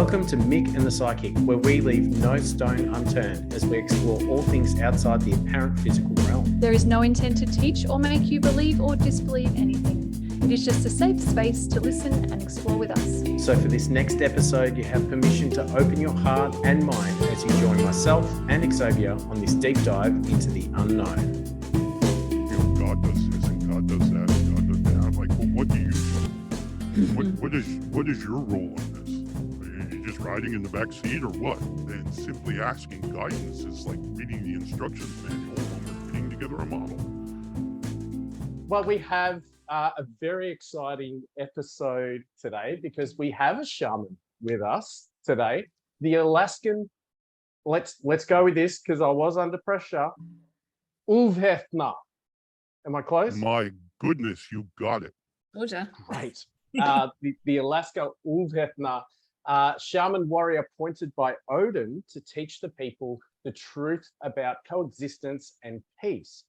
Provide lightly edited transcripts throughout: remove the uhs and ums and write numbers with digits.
Welcome to Mick and the Psychic, where we leave no stone unturned as we explore all things outside the apparent physical realm. There is no intent to teach or make you believe or disbelieve anything. It is just a safe space to listen and explore with us. So for this next episode, you have permission to open your heart and mind as you join myself and Xavier on this deep dive into the unknown. God does this and God does that and God does that. I'm like, well, what do you do? What is your role in this? Are you just riding in the back seat or what? And simply asking guidance is like reading the instructions manual when we're putting together a model. Well, we have a very exciting episode today because we have a shaman with us today. The Alaskan, let's go with this because I was under pressure. Ulfhednar. Am I close? My goodness, you got it. Great. The Alaska Ulfhednar, shaman warrior appointed by Odinn to teach the people the truth about coexistence and peace.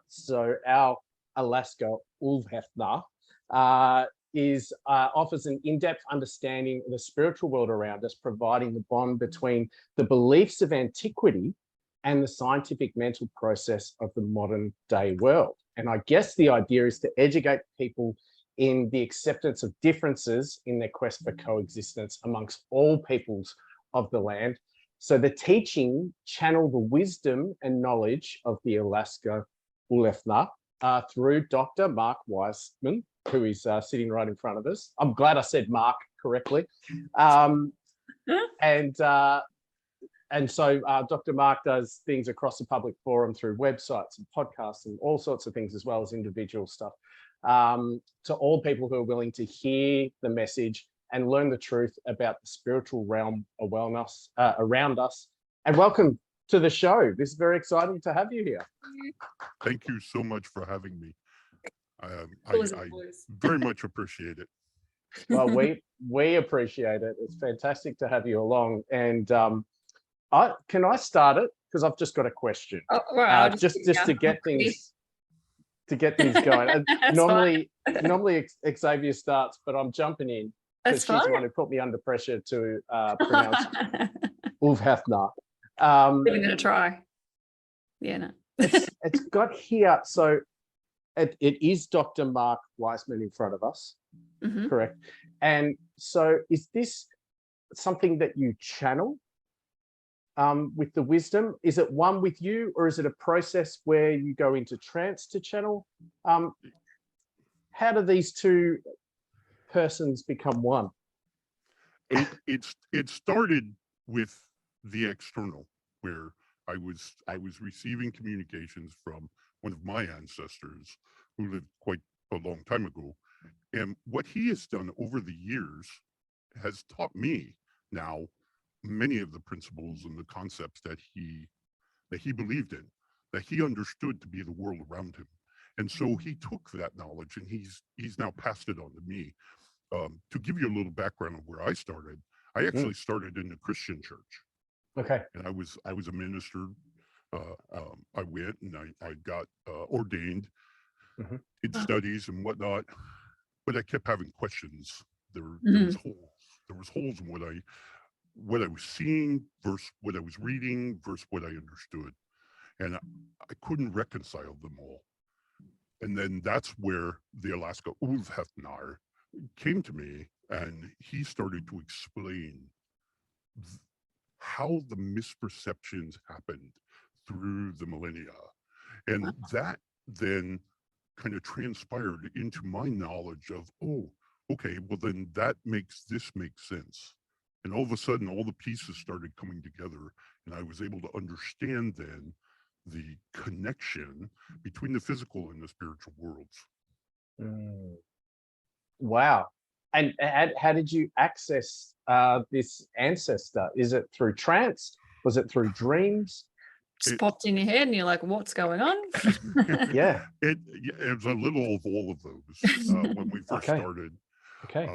So our Alaska Ulfhednar offers an in-depth understanding of the spiritual world around us, providing the bond between the beliefs of antiquity and the scientific mental process of the modern day world. And I guess the idea is to educate people in the acceptance of differences in their quest for coexistence amongst all peoples of the land. So the teaching channel the wisdom and knowledge of the Alaska Ulfhednar through Dr. Mark Weisman, who is sitting right in front of us. I'm glad I said Mark correctly. And so Dr. Mark does things across the public forum through websites and podcasts and all sorts of things, as well as individual stuff, to all people who are willing to hear the message and learn the truth about the spiritual realm of wellness around us. And welcome to the show. This is very exciting to have you here. Thank you so much for having me. I very much appreciate it. Well, we appreciate it. It's fantastic to have you along. And can I start it? Because I've just got a question. Oh, right, just to get things going. Normally Xavier starts, but I'm jumping in because she's the one who put me under pressure to pronounce Ulfhednar. I'm going to try. Yeah, no. it's got here. So it is Dr. Mark Weisman in front of us, correct? And so is this something that you channel with the wisdom? Is it one with you, or is it a process where you go into trance to channel? How do these two persons become one? It started with the external, where I was receiving communications from one of my ancestors who lived quite a long time ago, and what he has done over the years has taught me now many of the principles and the concepts that he believed in, that he understood to be the world around him. And so he took that knowledge and he's now passed it on to me. To give you a little background of where I started, I actually started in a Christian church. Okay. And I was a minister. I went and I got ordained, did studies and whatnot, but I kept having questions. There was holes. There was holes in what I was seeing versus what I was reading versus what I understood. And I couldn't reconcile them all. And then that's where the Alaska Ulfhednar came to me, and he started to explain how the misperceptions happened through the millennia. And that then kind of transpired into my knowledge of, oh, okay, well then this makes sense. And all of a sudden, all the pieces started coming together, and I was able to understand then the connection between the physical and the spiritual worlds. Wow. And how did you access this ancestor? Is it through trance? Was it through dreams? Just popped in your head and you're like, what's going on? Yeah. It was a little of all of those when we first started. Okay.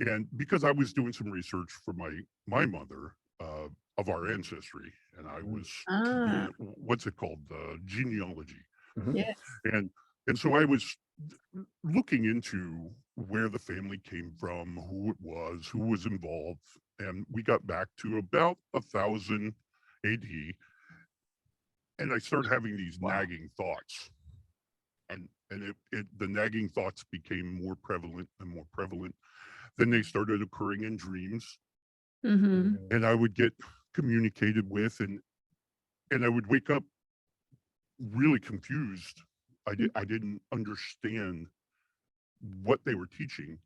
And because I was doing some research for my mother of our ancestry, and I was what's it called, genealogy. Yes. And so I was looking into where the family came from, who it was, who was involved, and we got back to about 1000 AD, and I started having these nagging thoughts, and the nagging thoughts became more prevalent and more prevalent. Then they started occurring in dreams, and I would get communicated with, and I would wake up really confused. I didn't understand what they were teaching,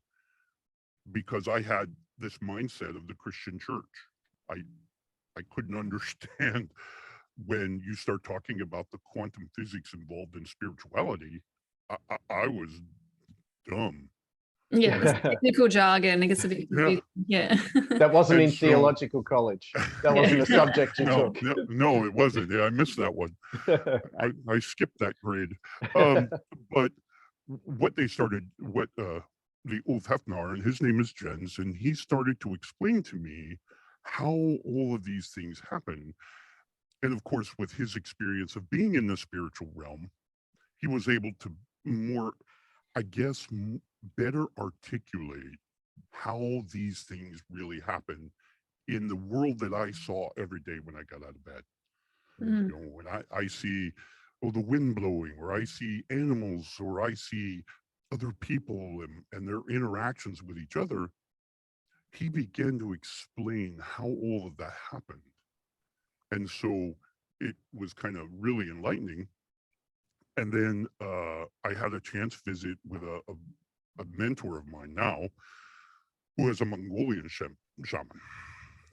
because I had this mindset of the Christian church. I couldn't understand when you start talking about the quantum physics involved in spirituality. I was dumb. Yeah, it's technical jargon. It gets a bit confusing. Yeah. That wasn't And in so- theological college. That wasn't a subject you No, took. no, it wasn't. Yeah, I missed that one. I skipped that grade. But what they started, the Ulfhednar, and his name is Jens, and he started to explain to me how all of these things happen. And of course, with his experience of being in the spiritual realm, he was able to more, I guess, better articulate how these things really happen in the world that I saw every day when I got out of bed. You know, when I see, the wind blowing, or I see animals, or I see other people and their interactions with each other, he began to explain how all of that happened. And so it was kind of really enlightening. And then I had a chance visit with a mentor of mine now, who is a Mongolian shaman.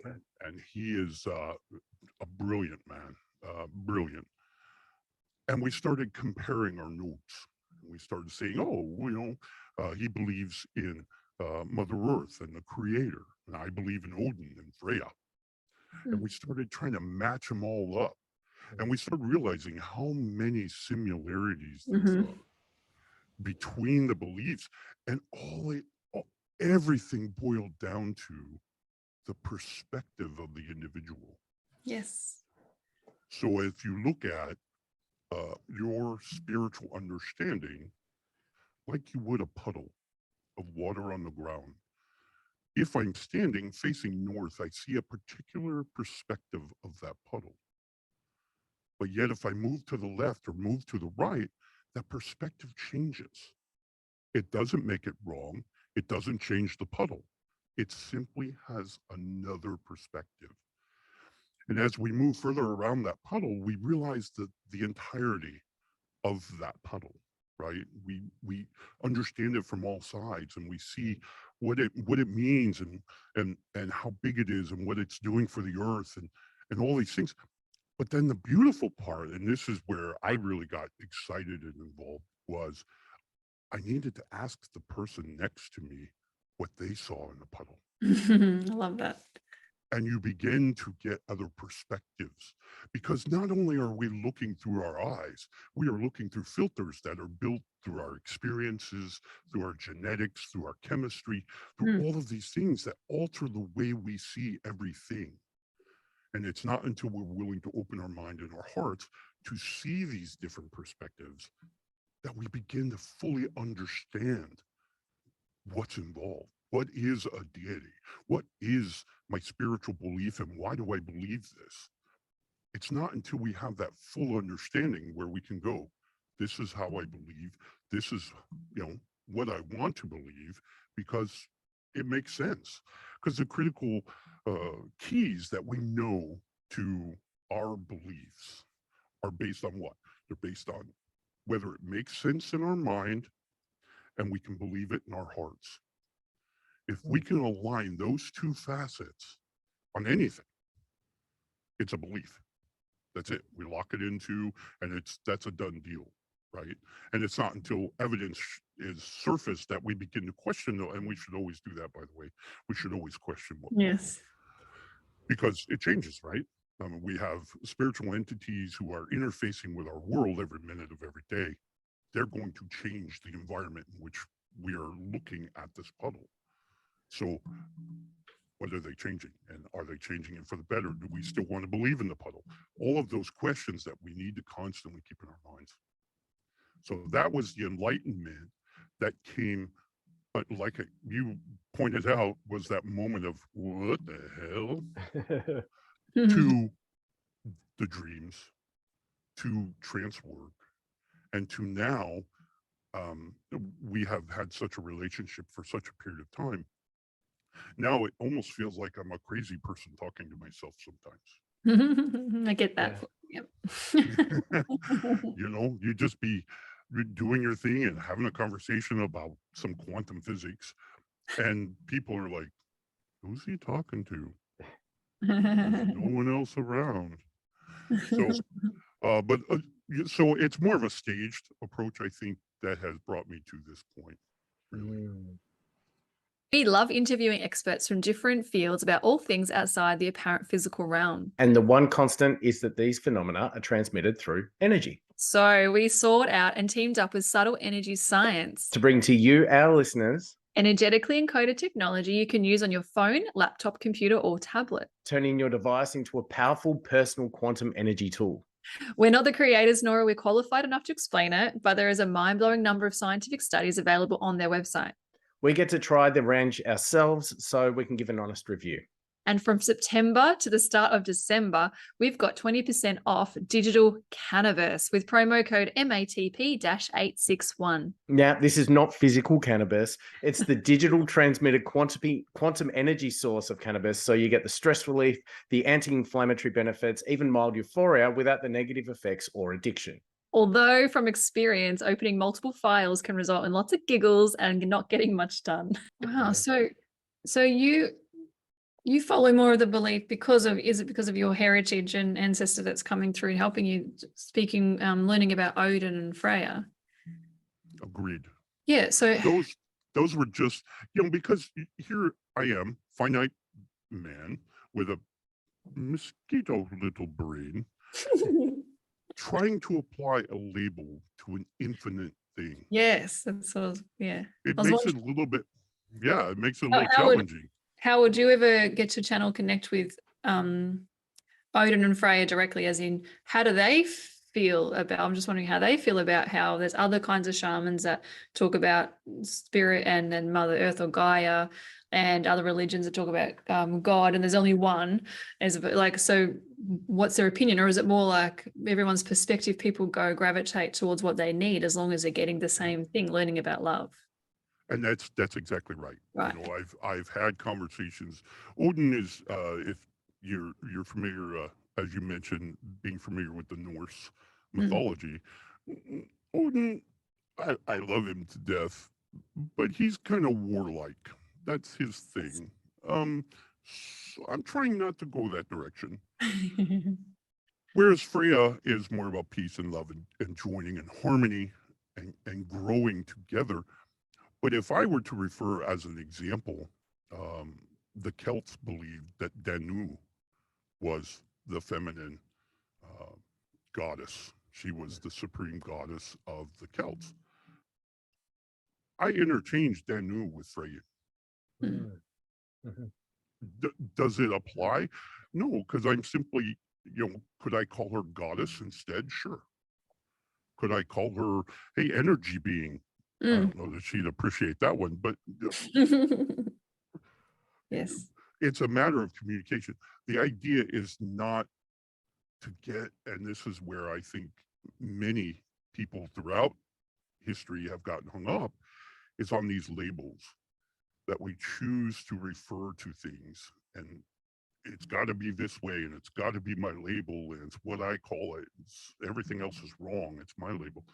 And he is a brilliant man, brilliant. And we started comparing our notes. We started saying, he believes in Mother Earth and the Creator, and I believe in Odinn and Freya. And we started trying to match them all up. And we started realizing how many similarities there are between the beliefs, and everything boiled down to the perspective of the individual. Yes. So if you look at your spiritual understanding like you would a puddle of water on the ground, if I'm standing facing north, I see a particular perspective of that puddle. But yet if I move to the left or move to the right, that perspective changes. It doesn't make it wrong. It doesn't change the puddle. It simply has another perspective. And as we move further around that puddle, we realize that the entirety of that puddle, right? We understand it from all sides, and we see what it means, and how big it is, and what it's doing for the earth, and all these things. But then the beautiful part, and this is where I really got excited and involved, was I needed to ask the person next to me what they saw in the puddle. I love that. And you begin to get other perspectives, because not only are we looking through our eyes, we are looking through filters that are built through our experiences, through our genetics, through our chemistry, through all of these things that alter the way we see everything. And it's not until we're willing to open our mind and our hearts to see these different perspectives that we begin to fully understand what's involved. What is a deity? What is my spiritual belief, and why do I believe this? It's not until we have that full understanding where we can go, this is how I believe, this is, what I want to believe, because it makes sense. Because the critical keys that we know to our beliefs are based on what? They're based on whether it makes sense in our mind and we can believe it in our hearts. If we can align those two facets on anything, it's a belief. That's it. We lock it into, and that's a done deal, right? And it's not until evidence is surfaced that we begin to question, and we should always do that, by the way. We should always question what. Yes. Because it changes, right? We have spiritual entities who are interfacing with our world every minute of every day. They're going to change the environment in which we are looking at this puddle. So what are they changing? And are they changing it for the better? Do we still want to believe in the puddle? All of those questions that we need to constantly keep in our minds. So that was the enlightenment that came But like you pointed out, was that moment of what the hell to the dreams, to trance work, and to now we have had such a relationship for such a period of time. Now it almost feels like I'm a crazy person talking to myself sometimes. I get that. Yeah. Yep. You know, you just be doing your thing and having a conversation about some quantum physics, and people are like, who's he talking to? There's no one else around. So so it's more of a staged approach, I think, that has brought me to this point, really. We love interviewing experts from different fields about all things outside the apparent physical realm. And the one constant is that these phenomena are transmitted through energy. So we sought out and teamed up with Subtle Energy Science To bring to you, our listeners, energetically encoded technology you can use on your phone, laptop, computer, or tablet. turning your device into a powerful personal quantum energy tool. We're not the creators, nor are we qualified enough to explain it, but there is a mind-blowing number of scientific studies available on their website. We get to try the range ourselves so we can give an honest review. And from September to the start of December, we've got 20% off digital cannabis with promo code MATP-861. Now, this is not physical cannabis. It's the digital transmitted quantum energy source of cannabis. So you get the stress relief, the anti-inflammatory benefits, even mild euphoria without the negative effects or addiction. Although from experience, opening multiple files can result in lots of giggles and not getting much done. Wow. So you follow more of the belief because of your heritage and ancestor that's coming through and helping you speaking, learning about Odinn and Freya. Agreed. Yeah. So those were just, you know, because here I am, finite man with a mosquito little brain, trying to apply a label to an infinite thing. Yes, that's what I was, yeah. It makes it a little bit, it makes it a little challenging. How would you ever get to channel connect with Odinn and Freya directly, as in how do they feel about, I'm just wondering how they feel about how there's other kinds of shamans that talk about spirit and then Mother Earth or Gaia, and other religions that talk about God, and there's only one. So what's their opinion? Or is it more like everyone's perspective, people gravitate towards what they need as long as they're getting the same thing, learning about love? And that's exactly right. Right. You know, I've had conversations. Odinn is, if you're familiar, as you mentioned, being familiar with the Norse mythology, Odinn, I love him to death, but he's kind of warlike. That's his thing. So I'm trying not to go that direction. Whereas Freya is more about peace and love and joining and harmony and growing together. But if I were to refer as an example, the Celts believed that Danu was the feminine goddess. She was the supreme goddess of the Celts. I interchanged Danu with Freya. Does it apply? No, because I'm simply, could I call her goddess instead? Sure. Could I call her, hey, energy being? I don't know that she'd appreciate that one, but yes, it's a matter of communication. The idea is not to get, and this is where I think many people throughout history have gotten hung up, is on these labels that we choose to refer to things, and it's got to be this way, and it's got to be my label, and it's what I call it. Everything else is wrong. It's my label.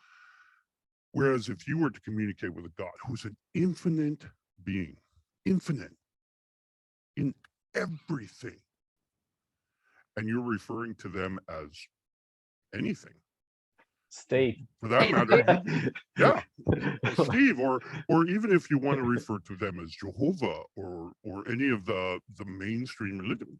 Whereas if you were to communicate with a God who's an infinite being, infinite in everything, and you're referring to them as anything, Steve, for that matter, Steve, or even if you want to refer to them as Jehovah or any of the mainstream religion.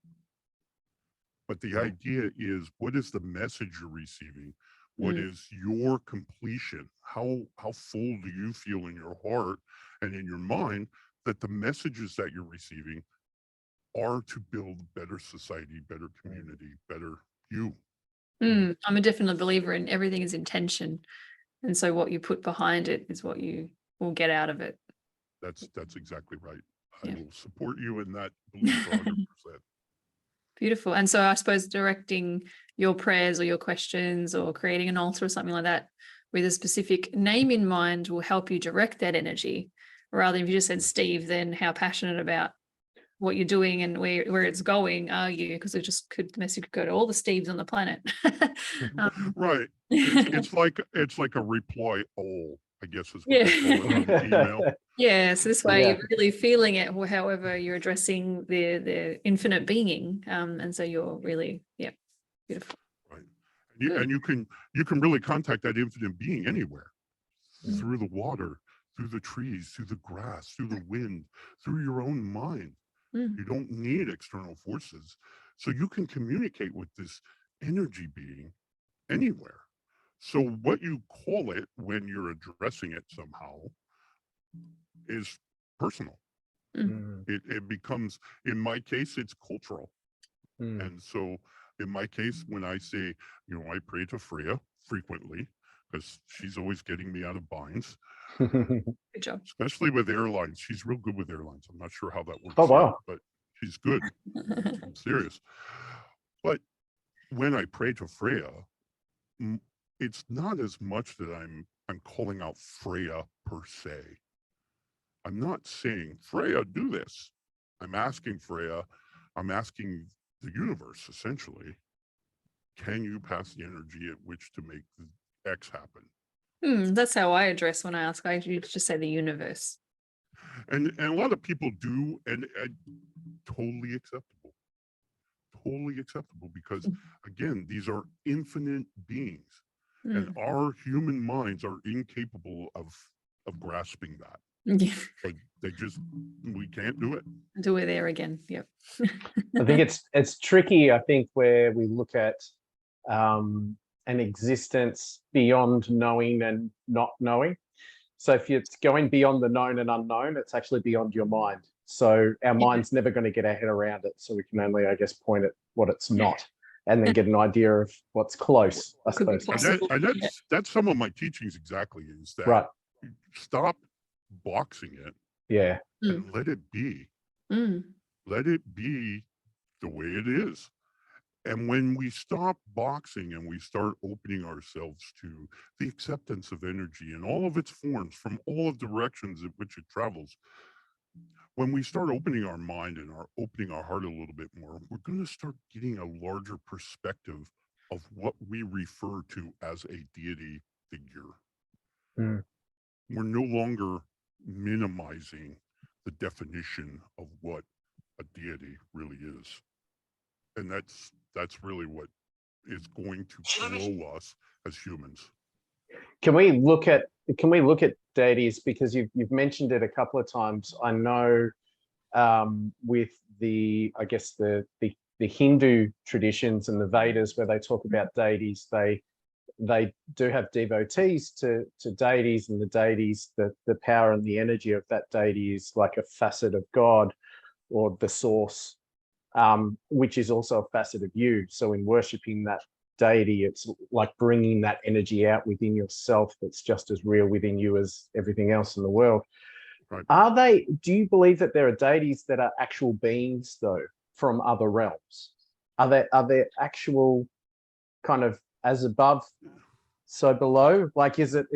But the idea is, what is the message you're receiving? What is your completion? How full do you feel in your heart and in your mind that the messages that you're receiving are to build better society, better community, better you? I'm a definite believer in everything is intention. And so what you put behind it is what you will get out of it. That's exactly right. I Yeah. will support you in that belief 100%. Beautiful. And so I suppose directing your prayers or your questions or creating an altar or something like that with a specific name in mind will help you direct that energy, rather than if you just said Steve, then how passionate about what you're doing and where it's going are you? Because it just could, the message could go to all the Steves on the planet. Right. It's like a reply all, I guess is what Yeah. they call it on email. Yeah, so this way Yeah. you're really feeling it, however you're addressing the infinite being, and so you're really, yeah, beautiful. Right. Good. And you can really contact that infinite being anywhere, Mm. through the water, through the trees, through the grass, through the wind, through your own mind. Mm. You don't need external forces. So you can communicate with this energy being anywhere. So what you call it when you're addressing it somehow is personal. Mm, It becomes, in my case, it's cultural. mm. And so in my case, when I say, I pray to Freya frequently because she's always getting me out of binds, Good job. especially with airlines. She's real good with airlines. I'm not sure how that works Oh, wow. here, but she's good. I'm serious. But when I pray to Freya, it's not as much that I'm calling out Freya per se. I'm not saying, Freya, do this. I'm asking Freya, I'm asking the universe, essentially, can you pass the energy at which to make the X happen? That's how I address when I ask. I usually just say the universe. And a lot of people do, and totally acceptable. Totally acceptable, because again, these are infinite beings, and our human minds are incapable of grasping that. Yeah. Like we can't do it. Do it there again. Yep. I think it's tricky, I think, where we look at an existence beyond knowing and not knowing. So if it's going beyond the known and unknown, it's actually beyond your mind. So our mind's never going to get our head around it. So we can only, I guess, point at what it's not, and then get an idea of what's close, I Could be suppose. possible. And that's some of my teachings exactly, is that Right. stop boxing it Yeah. and let it be. Let it be the way it is. And when we stop boxing and we start opening ourselves to the acceptance of energy in all of its forms, from all of the directions in which it travels, when we start opening our mind and opening our heart a little bit more, we're going to start getting a larger perspective of what we refer to as a deity figure. We're no longer minimizing the definition of what a deity really is. And that's really what is going to grow us as humans. Can we look at deities, because you've mentioned it a couple of times? I know with the Hindu traditions and the Vedas, where they talk about deities, they do have devotees to deities, and the deities, the power and the energy of that deity is like a facet of God or the source, which is also a facet of you. So in worshiping that deity, it's like bringing that energy out within yourself that's just as real within you as everything else in the world. Right. Do you believe that there are deities that are actual beings, though, from other realms? Are there actual kind of as above, so below? Like, is it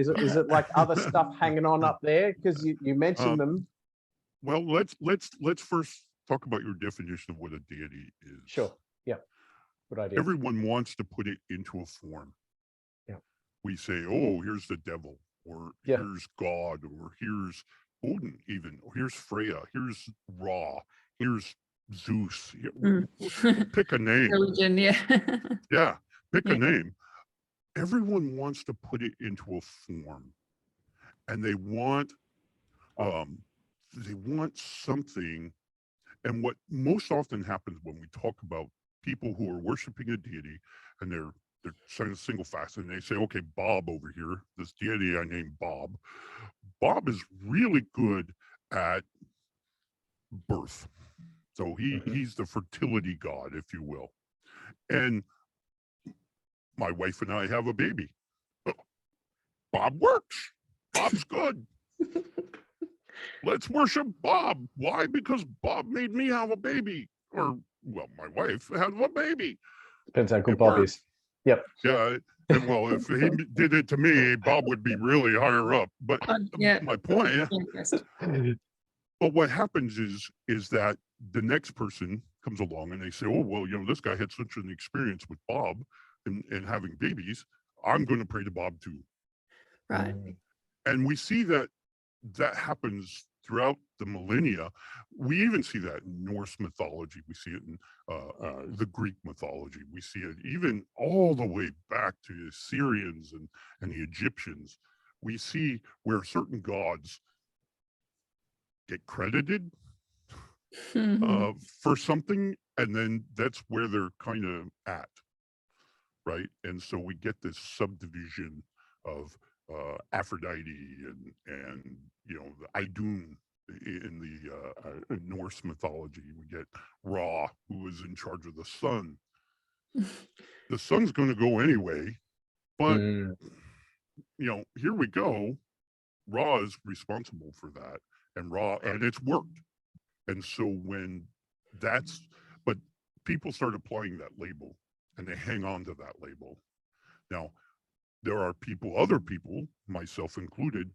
like other stuff hanging on up there? Because you mentioned them. Well, let's first talk about your definition of what a deity is. Sure. Yeah. Good idea. Everyone wants to put it into a form. Yeah. We say, oh, here's the devil, or here's God, or here's Odinn, even, or here's Freya, here's Ra, here's Zeus. Pick a name. Religion, Yeah, pick a name. Everyone wants to put it into a form, and they want something. And what most often happens when we talk about people who are worshiping a deity, and they're saying a single facet, and they say, okay, Bob over here, this deity I named Bob. Bob is really good at birth. So he's the fertility god, if you will. And my wife and I have a baby. Bob works. Bob's good. let's worship Bob. Why? Because Bob made me have a baby, or well, my wife had a baby. Depends how good It Bob worked. is. Yep. Yeah, and well, if he did it to me, Bob would be really higher up. But Yeah. my point, Yeah, yes. but what happens is that the next person comes along and they say, oh, well, this guy had such an experience with Bob and having babies. I'm going to pray to Bob too. Right. And we see that happens throughout the millennia. We even see that in Norse mythology. We see it in the Greek mythology. We see it even all the way back to the Syrians and the Egyptians. We see where certain gods get credited for something, and then that's where they're kind of at, right? And so we get this subdivision of Aphrodite and the Idun in the Norse mythology. We get Ra, who is in charge of the sun. The sun's going to go anyway, but here we go. Ra is responsible for that, and it's worked. And so but people start applying that label, and they hang on to that label. Now, there are other people, myself included,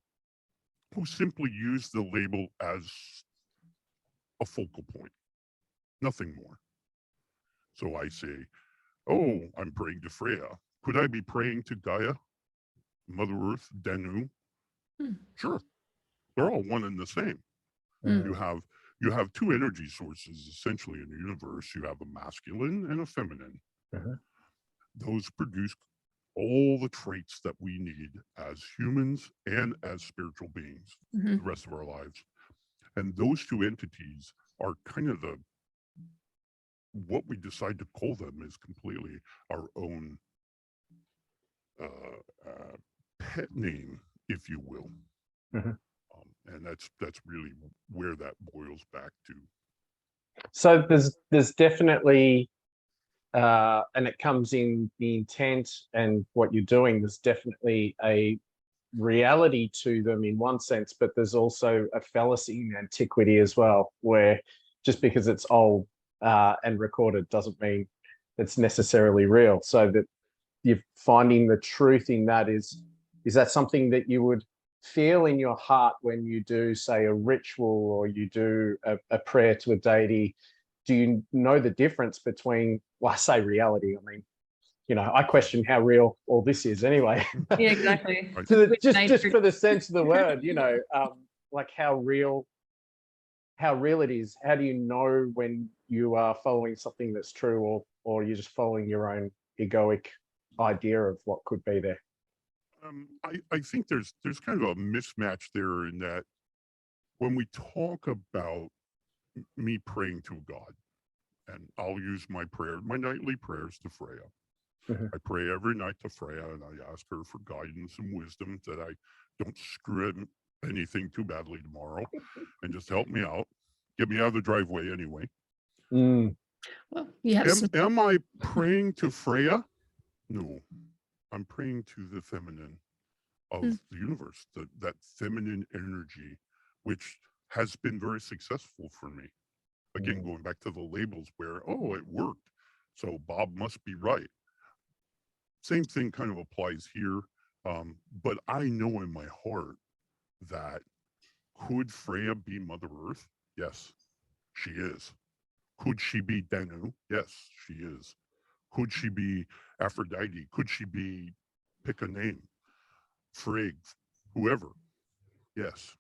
who simply use the label as a focal point, nothing more. So I say, oh, I'm praying to Freya. Could I be praying to Gaia, Mother Earth, Danu? Sure. They're all one and the same. You have two energy sources essentially in the universe. You have a masculine and a feminine. Those produce all the traits that we need as humans and as spiritual beings the rest of our lives. And those two entities are kind of what we decide to call them is completely our own pet name, if you will. And that's really where that boils back to. So there's definitely, and it comes in the intent and what you're doing, there's definitely a reality to them in one sense, but there's also a fallacy in antiquity as well, where just because it's old and recorded doesn't mean it's necessarily real. So that you're finding the truth in that is that something that you would feel in your heart when you do, say, a ritual or you do a prayer to a deity? Do you know the difference between, well, I say reality, I mean, I question how real all this is anyway. Yeah, exactly. just for the sense of the word, like how real it is. How do you know when you are following something that's true, or you're just following your own egoic idea of what could be there? I think there's kind of a mismatch there in that when we talk about me praying to God, and I'll use my nightly prayers to Freya. I pray every night to Freya, and I ask her for guidance and wisdom that I don't screw anything too badly tomorrow, and just help me out, get me out of the driveway anyway. Well, you have am I praying to Freya? No. I'm praying to the feminine of the universe, that feminine energy, which has been very successful for me. Again, going back to the labels where, oh, it worked, so Bob must be right. Same thing kind of applies here, but I know in my heart that could Freya be Mother Earth? Yes, she is. Could she be Danu? Yes, she is. Could she be Aphrodite? Could she be, pick a name, Frigg, whoever? Yes.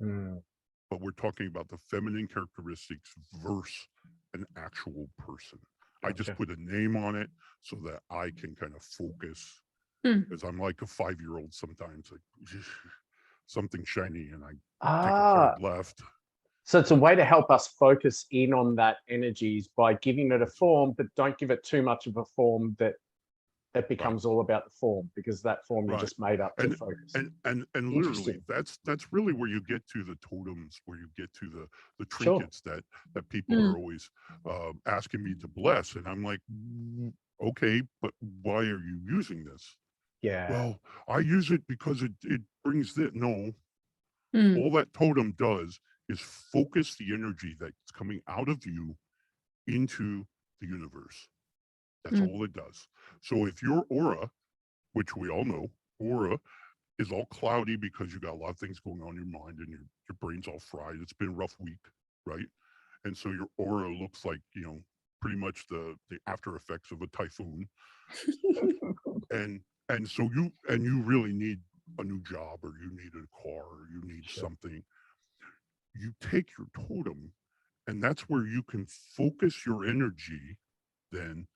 But we're talking about the feminine characteristics versus an actual person. I just put a name on it so that I can kind of focus, because I'm like a 5-year-old sometimes, like something shiny, and I take a hard left. So it's a way to help us focus in on that energies by giving it a form, but don't give it too much of a form that it becomes all about the form, because that form you just made up to focus. And literally, that's really where you get to the totems, where you get to the trinkets that people are always asking me to bless, and I'm like, okay, but why are you using this? Yeah. Well, I use it because it brings that. No, Mm. All that totem does is focus the energy that's coming out of you into the universe. That's all it does. So if your aura, which we all know, aura is all cloudy because you got a lot of things going on in your mind and your brain's all fried. It's been a rough week, right? And so your aura looks like, pretty much the after effects of a typhoon. and so you really need a new job, or you need a car, or you need something. You take your totem, and that's where you can focus your energy then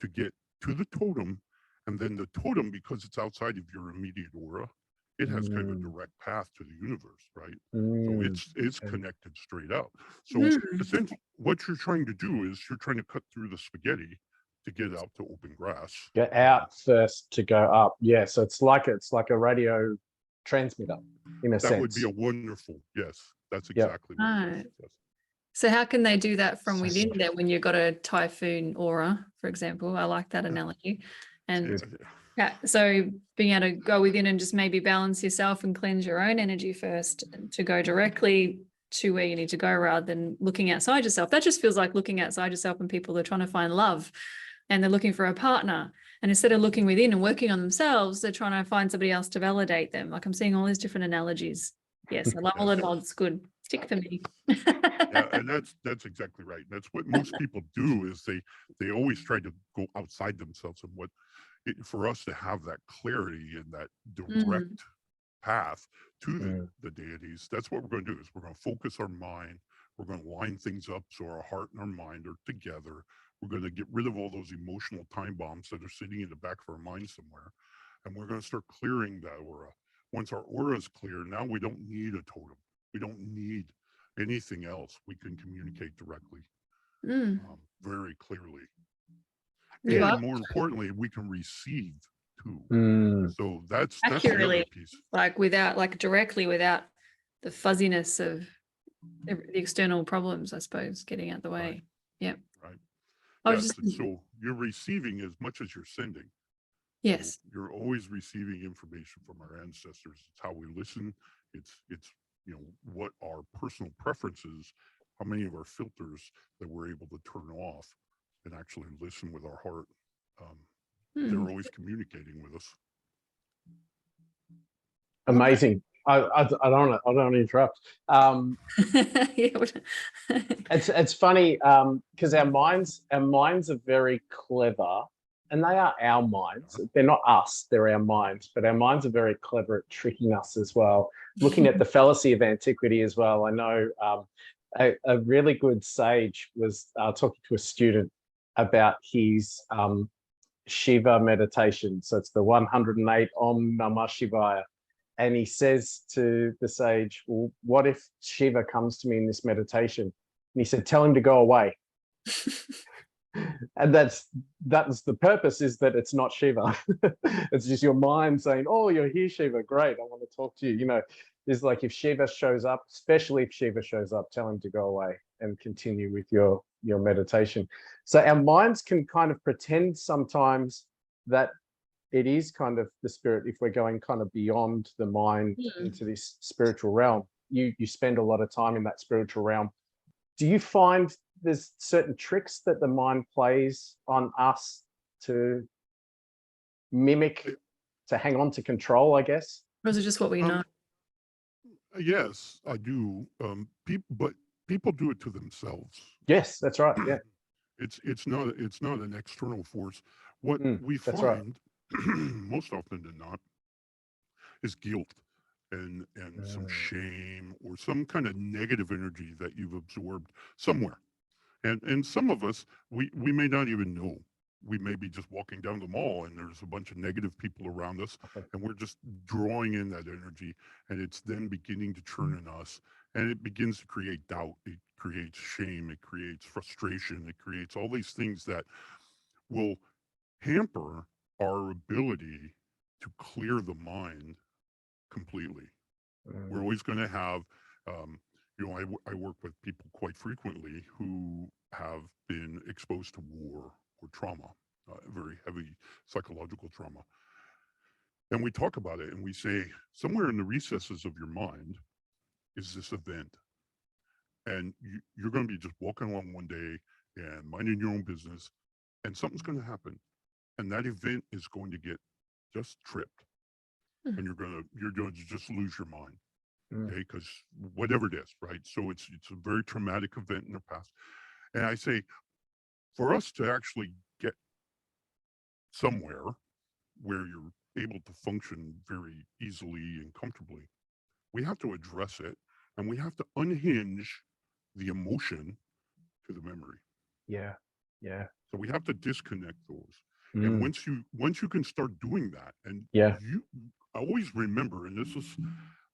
to get to the totem. And then the totem, because it's outside of your immediate aura, it has kind of a direct path to the universe, right? So it's connected straight out. So essentially what you're trying to do is you're trying to cut through the spaghetti to get out to open grass. Get out first to go up. Yeah, so it's like a radio transmitter in a sense. That would be a wonderful, yes, that's exactly what it is. Yes. So how can they do that from within then when you've got a typhoon aura, for example? I like that analogy. And so being able to go within and just maybe balance yourself and cleanse your own energy first to go directly to where you need to go rather than looking outside yourself. That just feels like looking outside yourself when people are trying to find love and they're looking for a partner. And instead of looking within and working on themselves, they're trying to find somebody else to validate them. Like I'm seeing all these different analogies. Yes, I love all the nods. Good. Stick for me. Yeah, and that's exactly right. That's what most people do, is they always try to go outside themselves. And for us to have that clarity and that direct path to the deities, that's what we're going to do. Is we're going to focus our mind. We're going to line things up so our heart and our mind are together. We're going to get rid of all those emotional time bombs that are sitting in the back of our mind somewhere, and we're going to start clearing that aura. Once our aura is clear, now we don't need a totem. We don't need anything else. We can communicate directly, very clearly. And more importantly, we can receive too. So that's accurately, the other piece. Like directly, without the fuzziness of the external problems, I suppose, getting out the way. Right. Yeah. Right. So you're receiving as much as you're sending. Yes. So you're always receiving information from our ancestors. It's how we listen. It's what our personal preferences, how many of our filters that we're able to turn off and actually listen with our heart. They're always communicating with us. Amazing. I don't want to interrupt. It's funny because our minds are very clever, and they are our minds. They're not us, they're our minds, but our minds are very clever at tricking us as well. Looking at the fallacy of antiquity as well, I know a really good sage was talking to a student about his Shiva meditation. So it's the 108 Om Namah Shivaya. And he says to the sage, well, what if Shiva comes to me in this meditation? And he said, tell him to go away. And that's the purpose, is that it's not Shiva. It's just your mind saying, oh, you're here, Shiva. Great. I want to talk to you. It's like if Shiva shows up, especially if Shiva shows up, tell him to go away and continue with your meditation. So our minds can kind of pretend sometimes that it is kind of the spirit, if we're going kind of beyond the mind into this spiritual realm. You spend a lot of time in that spiritual realm. Do you find there's certain tricks that the mind plays on us to mimic, to hang on to control, I guess? Or is it just what we know? Yes, I do. But people do it to themselves. Yes, that's right. Yeah. It's not an external force. What we find, right, most often than not, is guilt and some shame or some kind of negative energy that you've absorbed somewhere. And some of us, we may not even know. We may be just walking down the mall and there's a bunch of negative people around us, and we're just drawing in that energy, and it's then beginning to churn in us, and it begins to create doubt. It creates shame. It creates frustration. It creates all these things that will hamper our ability to clear the mind completely. We're always going to have, I work with people quite frequently who have been exposed to war or trauma, very heavy psychological trauma. And we talk about it and we say, somewhere in the recesses of your mind, is this event. And you're going to be just walking along one day and minding your own business, and something's going to happen. And that event is going to get just tripped. And you're going to just lose your mind. Okay, because whatever it is, right? So it's a very traumatic event in the past. And I say, for us to actually get somewhere where you're able to function very easily and comfortably, we have to address it, and we have to unhinge the emotion to the memory. Yeah. So we have to disconnect those. And once you can start doing that, and you always remember, and this is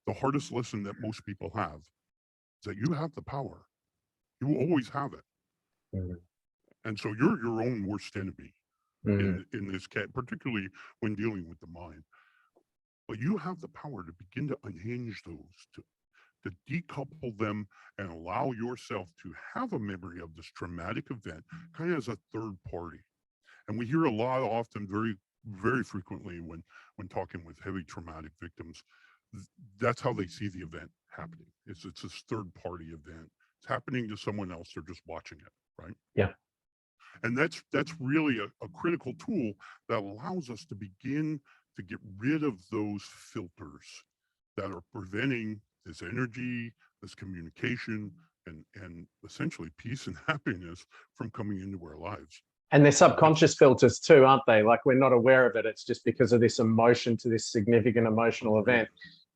the hardest lesson that most people have, is that you have the power. You will always have it. And so you're your own worst enemy in this cat, particularly when dealing with the mind. But you have the power to begin to unhinge those, to decouple them, and allow yourself to have a memory of this traumatic event kind of as a third party. And we hear a lot often, very, very frequently when talking with heavy traumatic victims, that's how they see the event happening. It's this third party event. It's happening to someone else. They're just watching it, right? Yeah. And that's really a critical tool that allows us to begin to get rid of those filters that are preventing this energy, this communication, and essentially peace and happiness from coming into our lives. And they're subconscious filters too, aren't they? Like, we're not aware of it. It's just because of this emotion to this significant emotional event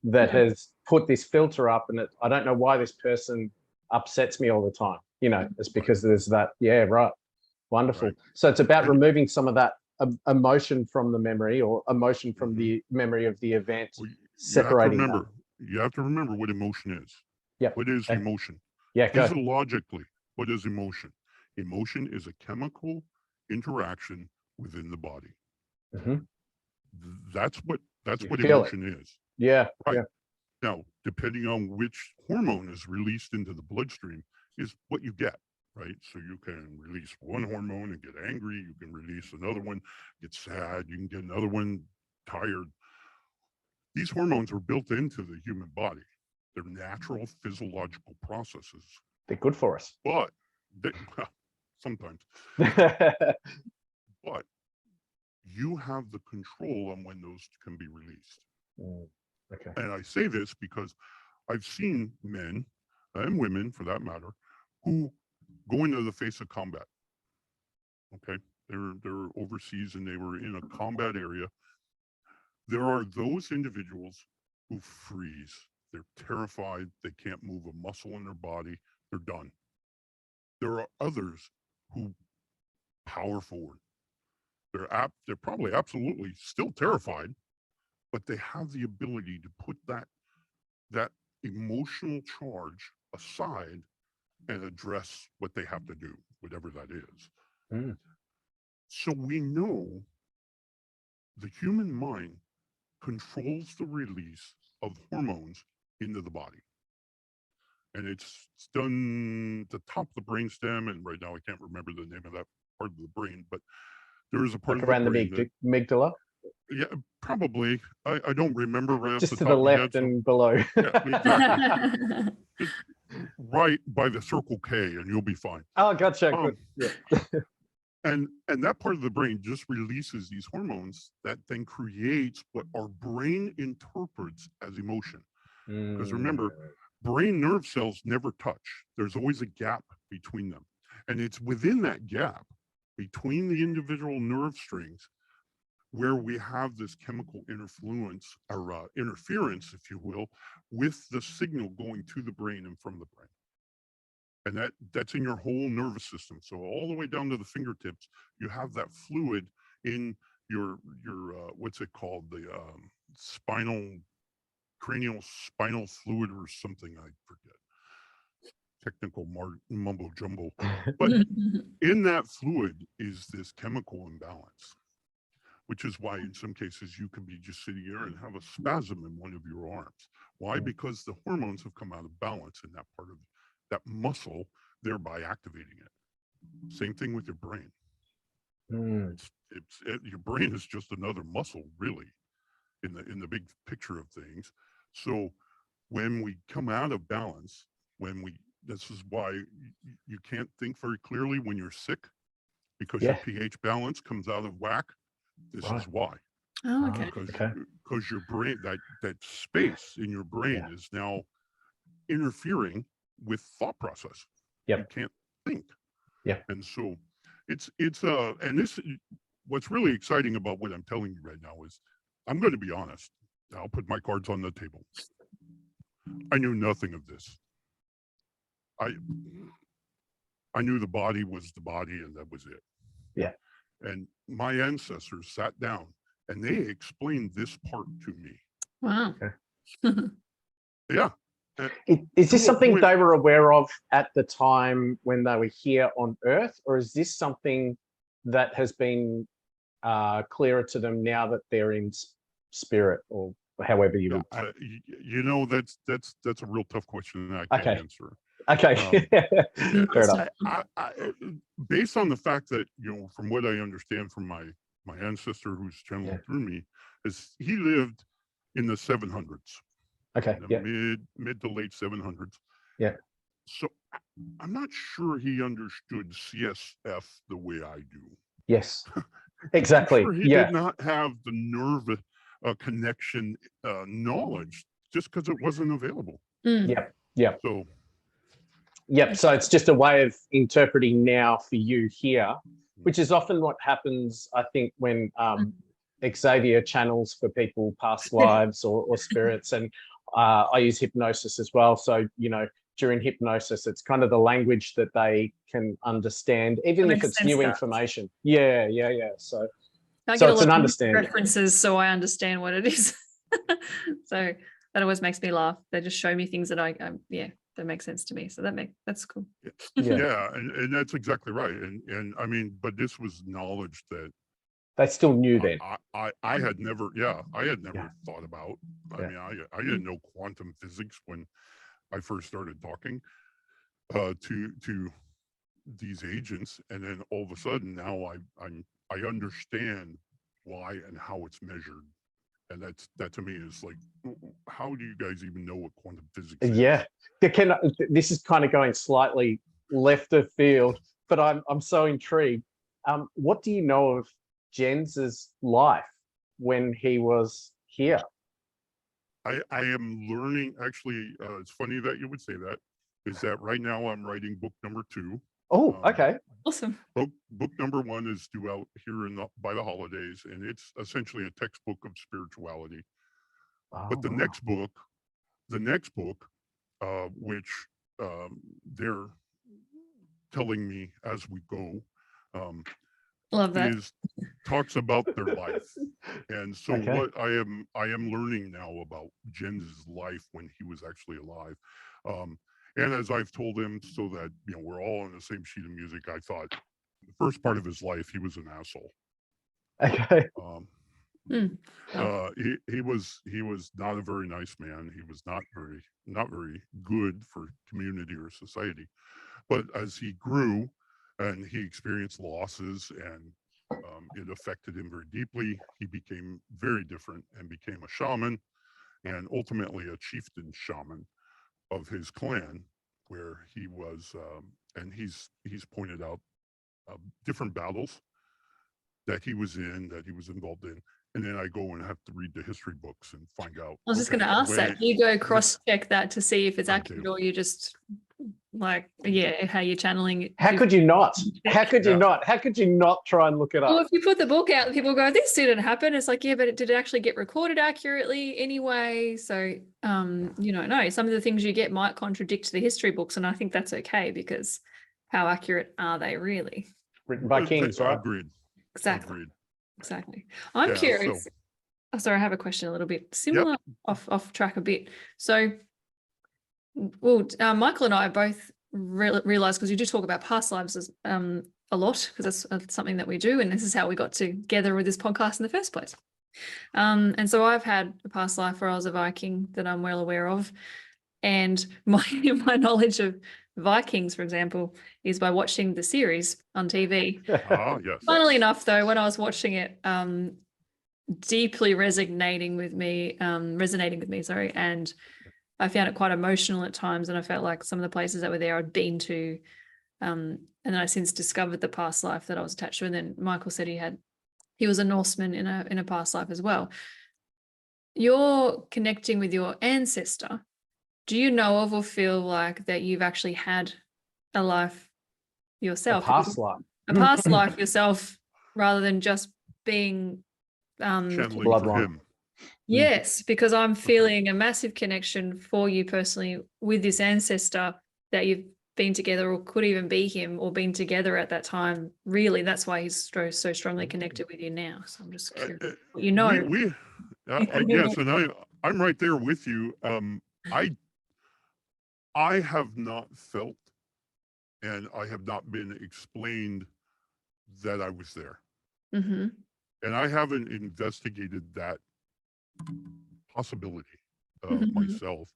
that has put this filter up. And I don't know why this person upsets me all the time. You know, it's because there's that. Yeah, right. Wonderful. Right. So it's about removing some of that emotion from the memory, or emotion from the memory of the event, separating them. You have to remember what emotion is. Yep. What is emotion? Yeah, go. Physiologically, what is emotion? Emotion is a chemical interaction within the body. That's what emotion is. Yeah. Right. Yeah. Now, depending on which hormone is released into the bloodstream is what you get, right? So you can release one hormone and get angry. You can release another one, get sad. You can get another one, tired. These hormones are built into the human body. They're natural physiological processes. They're good for us. But well, sometimes. But you have the control on when those can be released. Okay. And I say this because I've seen men and women, for that matter, who go into the face of combat. Okay, they're overseas and they were in a combat area. There are those individuals who freeze. They're terrified. They can't move a muscle in their body. They're done. There are others who power forward. They're probably absolutely still terrified, but they have the ability to put that emotional charge aside and address what they have to do, whatever that is. So we know the human mind controls the release of hormones into the body. And it's done at the top of the brainstem, and right now I can't remember the name of that part of the brain, but there is a part Like of around the brain the amygdala? Yeah, probably. I don't remember right Just off to the the top of my left head, and below. yeah, exactly. Just right by the circle K, and you'll be fine. Oh, gotcha. Good. Yeah. And that part of the brain just releases these hormones that then creates what our brain interprets as emotion. Because remember, brain nerve cells never touch. There's always a gap between them. And it's within that gap between the individual nerve strings where we have this chemical interference, if you will, with the signal going to the brain and from the brain. And that's in your whole nervous system. So all the way down to the fingertips, you have that fluid in your what's it called? The cranial spinal fluid or something, I forget. Technical mumbo jumbo. But in that fluid is this chemical imbalance, which is why in some cases you can be just sitting here and have a spasm in one of your arms. Why? Because the hormones have come out of balance in that part of that muscle, thereby activating it. Same thing with your brain. Your brain is just another muscle, really, in the big picture of things. So when we come out of balance, this is why you can't think very clearly when you're sick, because your pH balance comes out of whack. This is why. Oh, okay. Because your brain, that space in your brain is now interfering with thought process. You can't think. And so and this, what's really exciting about what I'm telling you right now is, I'm going to be honest. I'll put my cards on the table. I knew nothing of this. I knew the body was the body, and that was it. Yeah. And my ancestors sat down and they explained this part to me. Wow. Yeah. Is this something they were aware of at the time when they were here on Earth, or is this something that has been clearer to them now that they're in spirit, or however you would? You know, that's a real tough question that I can't answer. Okay. Fair enough. Based on the fact that, from what I understand from my ancestor who's channeling through me, is he lived in the 700s. Okay. Mid to late 700s. Yeah. So I'm not sure he understood CSF the way I do. Yes. Exactly. He did not have the nerve connection knowledge, just because it wasn't available. Yeah. So. Yep. So it's just a way of interpreting now for you here, which is often what happens, I think, when Xavier channels for people past lives or spirits. And I use hypnosis as well. So, during hypnosis, it's kind of the language that they can understand, even if it's new information. Yeah. So I get a lot an of understanding. references, so I understand what it is. So that always makes me laugh. They just show me things that that makes sense to me. So that's cool. And that's exactly right. And I mean, but this was knowledge that they still knew then. I had never thought about. I mean, I didn't know quantum physics when I first started talking to these agents, and then all of a sudden now I understand why and how it's measured. And that to me is like, how do you guys even know what quantum physics is? Yeah. This is kind of going slightly left of field, but I'm so intrigued. What do you know of Jens's life when he was here? I am learning, actually, it's funny that you would say that, is that right now I'm writing book number 2. Oh, okay. Awesome. Book number 1 is due out here by the holidays, and it's essentially a textbook of spirituality. But the next book, which they're telling me as we go, love that, talks about their life. And so what I am learning now about Jens's life when he was actually alive. And as I've told him, so that we're all on the same sheet of music, I thought the first part of his life he was an asshole. Okay. He was not a very nice man. He was not very good for community or society. But as he grew and he experienced losses, and it affected him very deeply, he became very different and became a shaman, and ultimately a chieftain shaman of his clan, where he was, and he's pointed out different battles that he was involved in. And then I go and have to read the history books and find out. I was just going to ask that. Do you go cross-check that to see if it's accurate, or you just how you're channeling it? How could you not? How could you not? How could you not try and look it up? Well, if you put the book out, people go, "This didn't happen." It's like, yeah, but did it actually get recorded accurately anyway? So, no, some of the things you get might contradict the history books, and I think that's okay, because how accurate are they really? Written by kings, right? Agreed. Exactly. Agreed. Exactly. I'm curious. Sorry, I have a question a little bit similar, off track a bit. So, Michael and I both realized, because you do talk about past lives a lot, because that's something that we do, and this is how we got together with this podcast in the first place. And so I've had a past life where I was a Viking that I'm well aware of, and my knowledge of Vikings, for example, is by watching the series on TV. Yes. Funnily enough, though, when I was watching it, deeply resonating with me, and I found it quite emotional at times, and I felt like some of the places that were there I'd been to, and then I since discovered the past life that I was attached to. And then Michael said he was a Norseman in a past life as well. You're connecting with your ancestor. Do you know of or feel like that you've actually had a life yourself? A past life. A past life yourself, rather than just being Channeling for Bloodline. him. yes, because I'm feeling a massive connection for you personally with this ancestor that you've been together, or could even be him, or been together at that time. Really, that's why he's so strongly connected with you now. So I'm just curious what you know. Yes, and I'm right there with you. I have not felt, and I have not been explained that I was there. Mm-hmm. And I haven't investigated that possibility Mm-hmm. myself.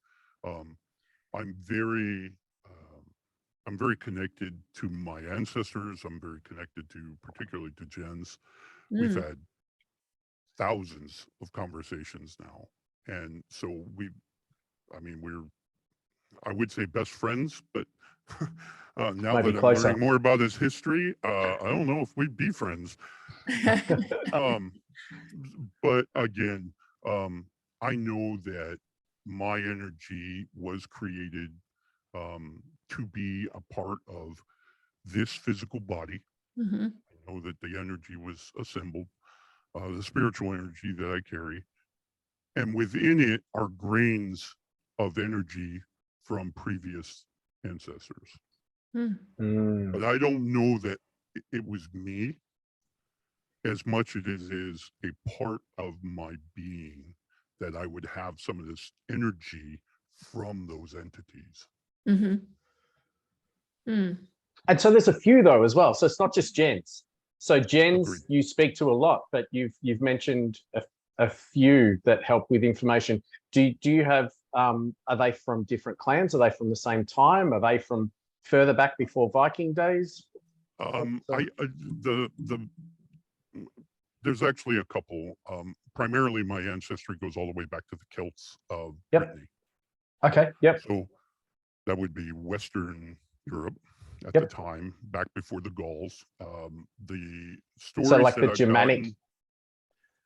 I'm very connected to my ancestors. I'm very connected to, particularly to Jen's. We've had thousands of conversations now, and so we're, I would say, best friends, but now Maybe that I'm closer. learning more about his history, I don't know if we'd be friends. But again, I know that my energy was created to be a part of this physical body. Mm-hmm. I know that the energy was assembled, the spiritual energy that I carry, and within it are grains of energy from previous ancestors. But I don't know that it was me as much as it is a part of my being, that I would have some of this energy from those entities. Mm-hmm. Mm. And so there's a few though as well. So it's not just Jen's. So Jen's Agreed. you speak to a lot, but you've mentioned a few that help with information. Do you have are they from different clans? Are they from the same time? Are they from further back before Viking days? There's actually a couple. Primarily, my ancestry goes all the way back to the Celts of Yep. Brittany. Okay. Yep. So that would be Western Europe at Yep. the time, back before the Gauls. The stories So like that the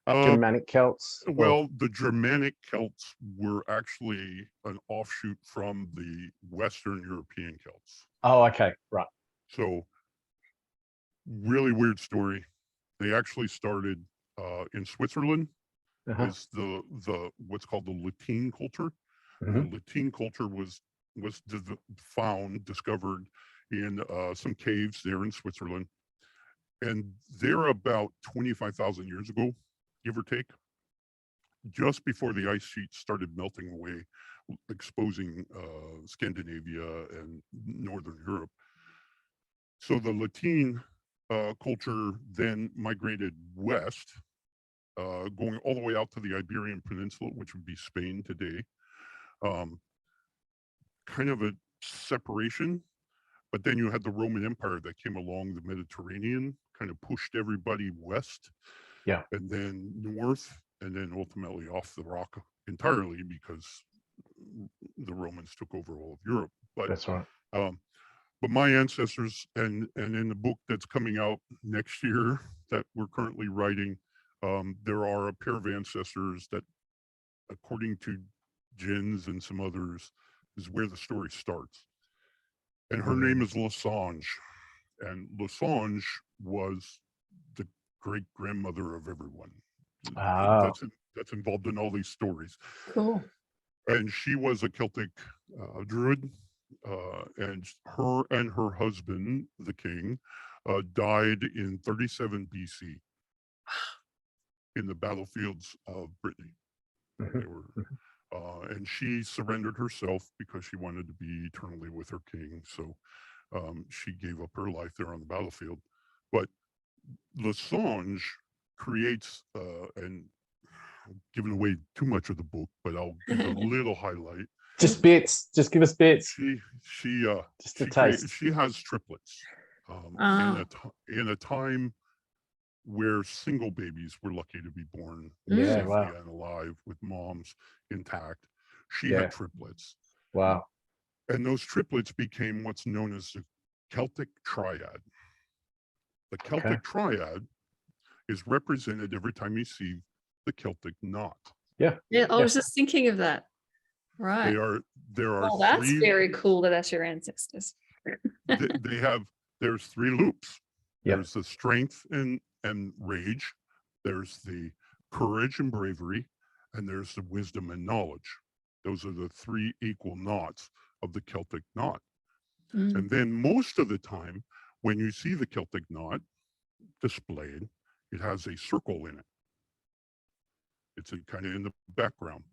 I've Germanic Celts. Well, the Germanic Celts were actually an offshoot from the Western European Celts. Oh, okay. Right. So really weird story. They actually started in Switzerland. Was the what's called the Latin culture. The Latin culture was discovered in some caves there in Switzerland, and they're about 25,000 years ago, give or take, just before the ice sheet started melting away, exposing Scandinavia and Northern Europe. So the Latin culture then migrated west, going all the way out to the Iberian Peninsula, which would be Spain today. Kind of a separation, but then you had the Roman Empire that came along the Mediterranean, kind of pushed everybody west, and then north, and then ultimately off the rock entirely because the Romans took over all of Europe. But that's right. But my ancestors, and in the book that's coming out next year that we're currently writing, there are a pair of ancestors that, according to Jen's and some others, is where the story starts. And her name is Lasange. And Lasange was the great grandmother of everyone. That's involved in all these stories. Cool. And she was a Celtic druid. And her husband, the king, died in 37 BC in the battlefields of Brittany. They were, and she surrendered herself because she wanted to be eternally with her king. So she gave up her life there on the battlefield. But Lasange creates, and I'm giving away too much of the book, but I'll give a little highlight. Just bits. Just give us bits. She has triplets in a time where single babies were lucky to be born safely and alive with moms intact. She Yeah. had triplets. Wow. And those triplets became what's known as the Celtic triad. The Celtic triad is represented every time you see the Celtic knot. Yeah, I was just thinking of that. Right. There are Oh, that's three, very cool that that's your ancestors. there's three loops. Yep. There's the strength and rage. There's the courage and bravery, and there's the wisdom and knowledge. Those are the three equal knots of the Celtic knot. Mm. And then most of the time, when you see the Celtic knot displayed, it has a circle in it. It's kind of in the background.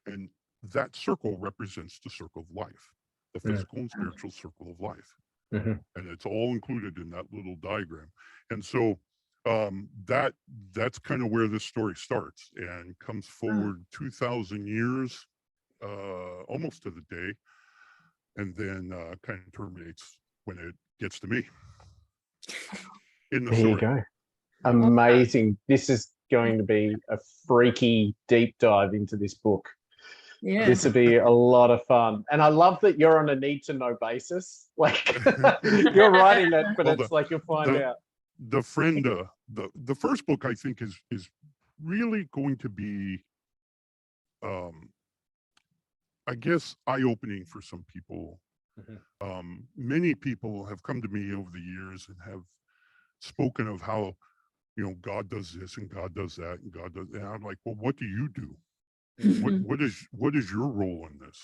And that circle represents the circle of life, the physical and spiritual circle of life. Mm-hmm. And it's all included in that little diagram. And so that's kind of where this story starts and comes forward 2,000 years, almost to the day, and then kind of terminates when it gets to me in the There story. you go. Amazing. This is going to be a freaky deep dive into this book. Yeah. This would be a lot of fun. And I love that you're on a need to know basis. Like you're writing it, but Well, it's like you'll find out. The friend, the first book, I think is really going to be, I guess, eye-opening for some people. Mm-hmm. Many people have come to me over the years and have spoken of how, you know, God does this and God does that and God does, and I'm like, well, what do you do? What is your role in this?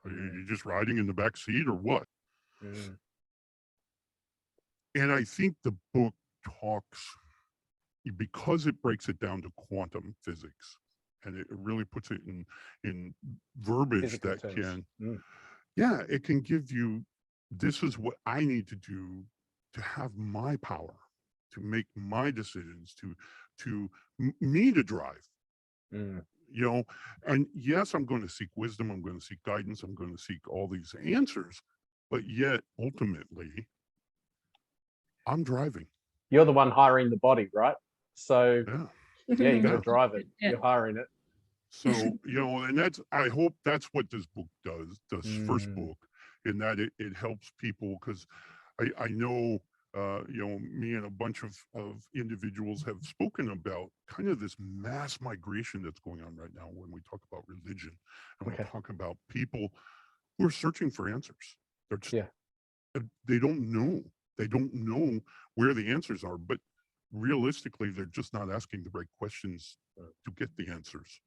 Are you just riding in the back seat or what? And I think the book talks, because it breaks it down to quantum physics, and it really puts it in verbiage Physical that terms. yeah, it can give you, this is what I need to do to have my power, to make my decisions, to me to drive. You know, and yes, I'm going to seek wisdom, I'm going to seek guidance, I'm going to seek all these answers, but yet ultimately I'm driving. You're the one hiring the body, right? So yeah, you got to Yeah. drive it. Yeah. You're hiring it. So, you know, and I hope that's what this book does, this first book, in that it helps people, because I know, you know, me and a bunch of individuals have spoken about kind of this mass migration that's going on right now when we talk about religion, and we talk about people who are searching for answers. They're just, they don't know where the answers are, but realistically, they're just not asking the right questions to get the answers.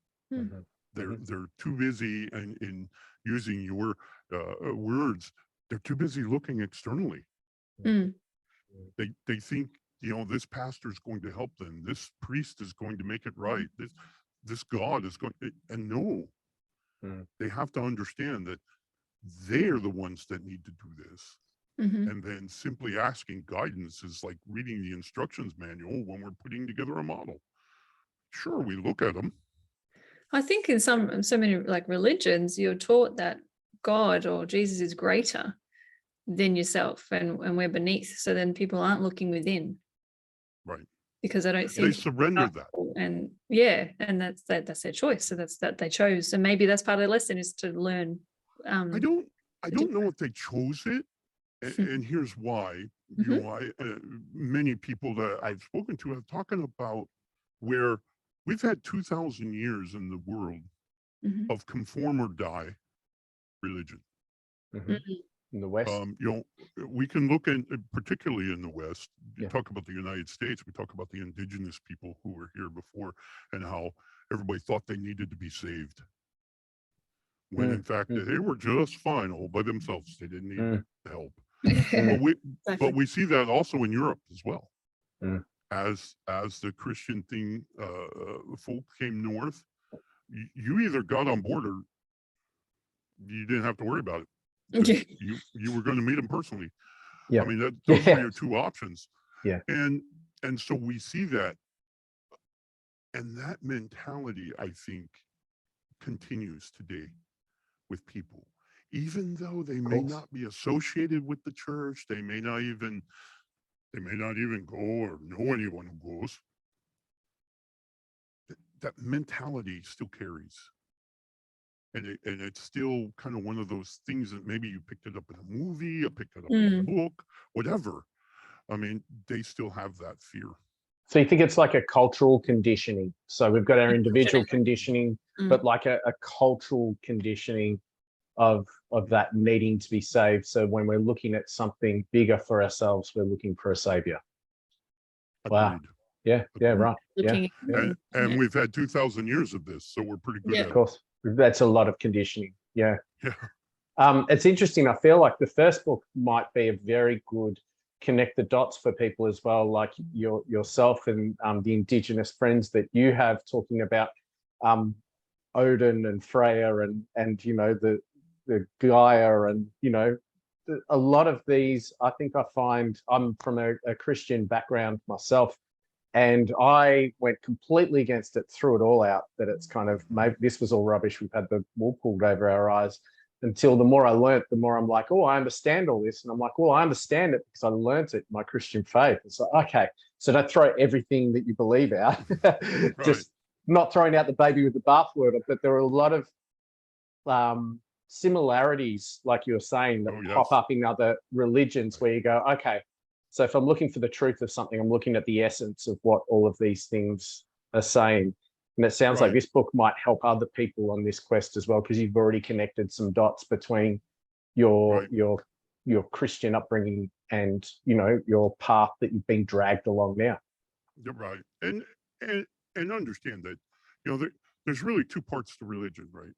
They're too busy, and in using your words, they're too busy looking externally. They think, you know, this pastor is going to help them, this priest is going to make it right, this God is going, and no, they have to understand that they are the ones that need to do this. And then simply asking guidance is like reading the instructions manual when we're putting together a model. Sure, we look at them. I think in so many like religions, you're taught that God or Jesus is greater than yourself, and we're beneath. So then people aren't looking within, right? Because I don't think they surrender that. And yeah, and that's their choice. So that's that they chose. And maybe that's part of the lesson, is to learn. I don't know if they chose it, and here's why. You know, many people that I've spoken to have talking about where we've had 2,000 years in the world of conform or die religion. In the West, you know, we can look at, particularly in the West, you talk about the United States, we talk about the indigenous people who were here before, and how everybody thought they needed to be saved, when in fact they were just fine all by themselves. They didn't need help. But we see that also in Europe as well. As the Christian thing, folk came north, you either got on board or you didn't have to worry about it. You were going to meet them personally. I mean, those were your two options. And so we see that, and that mentality, I think, continues today with people, even though they may not be associated with the church, they may not even go or know anyone who goes. That mentality still carries. and it's still kind of one of those things that maybe you picked it up in a movie, you picked it up in a book, whatever. I mean, they still have that fear. So you think it's like a cultural conditioning? So we've got our individual conditioning, but like a cultural conditioning of that needing to be saved. So when we're looking at something bigger for ourselves, we're looking for a savior. Wow. Agreed. Yeah, right. And we've had 2,000 years of this, so we're pretty good at it. Of course. That's a lot of conditioning. Yeah. Yeah. It's interesting. I feel like the first book might be a very good connect the dots for people as well, like yourself and the Indigenous friends that you have, talking about Odinn and Freya and you know the Gaia, and you know a lot of these. I think I find, I'm from a Christian background myself, and I went completely against it, threw it all out, that it's kind of, maybe this was all rubbish, we've had the wool pulled over our eyes, until the more I learnt, the more I'm like, oh, I understand all this. And I'm like, well, I understand it because I learnt it in my Christian faith. It's like, okay, so don't throw everything that you believe out. Just not throwing out the baby with the bathwater, but there are a lot of similarities, like you were saying, that pop up in other religions, where you go, okay, so if I'm looking for the truth of something, I'm looking at the essence of what all of these things are saying. And it sounds like this book might help other people on this quest as well, because you've already connected some dots between your Christian upbringing and, you know, your path that you've been dragged along now. You're right. And understand that, you know, there's really two parts to religion, right?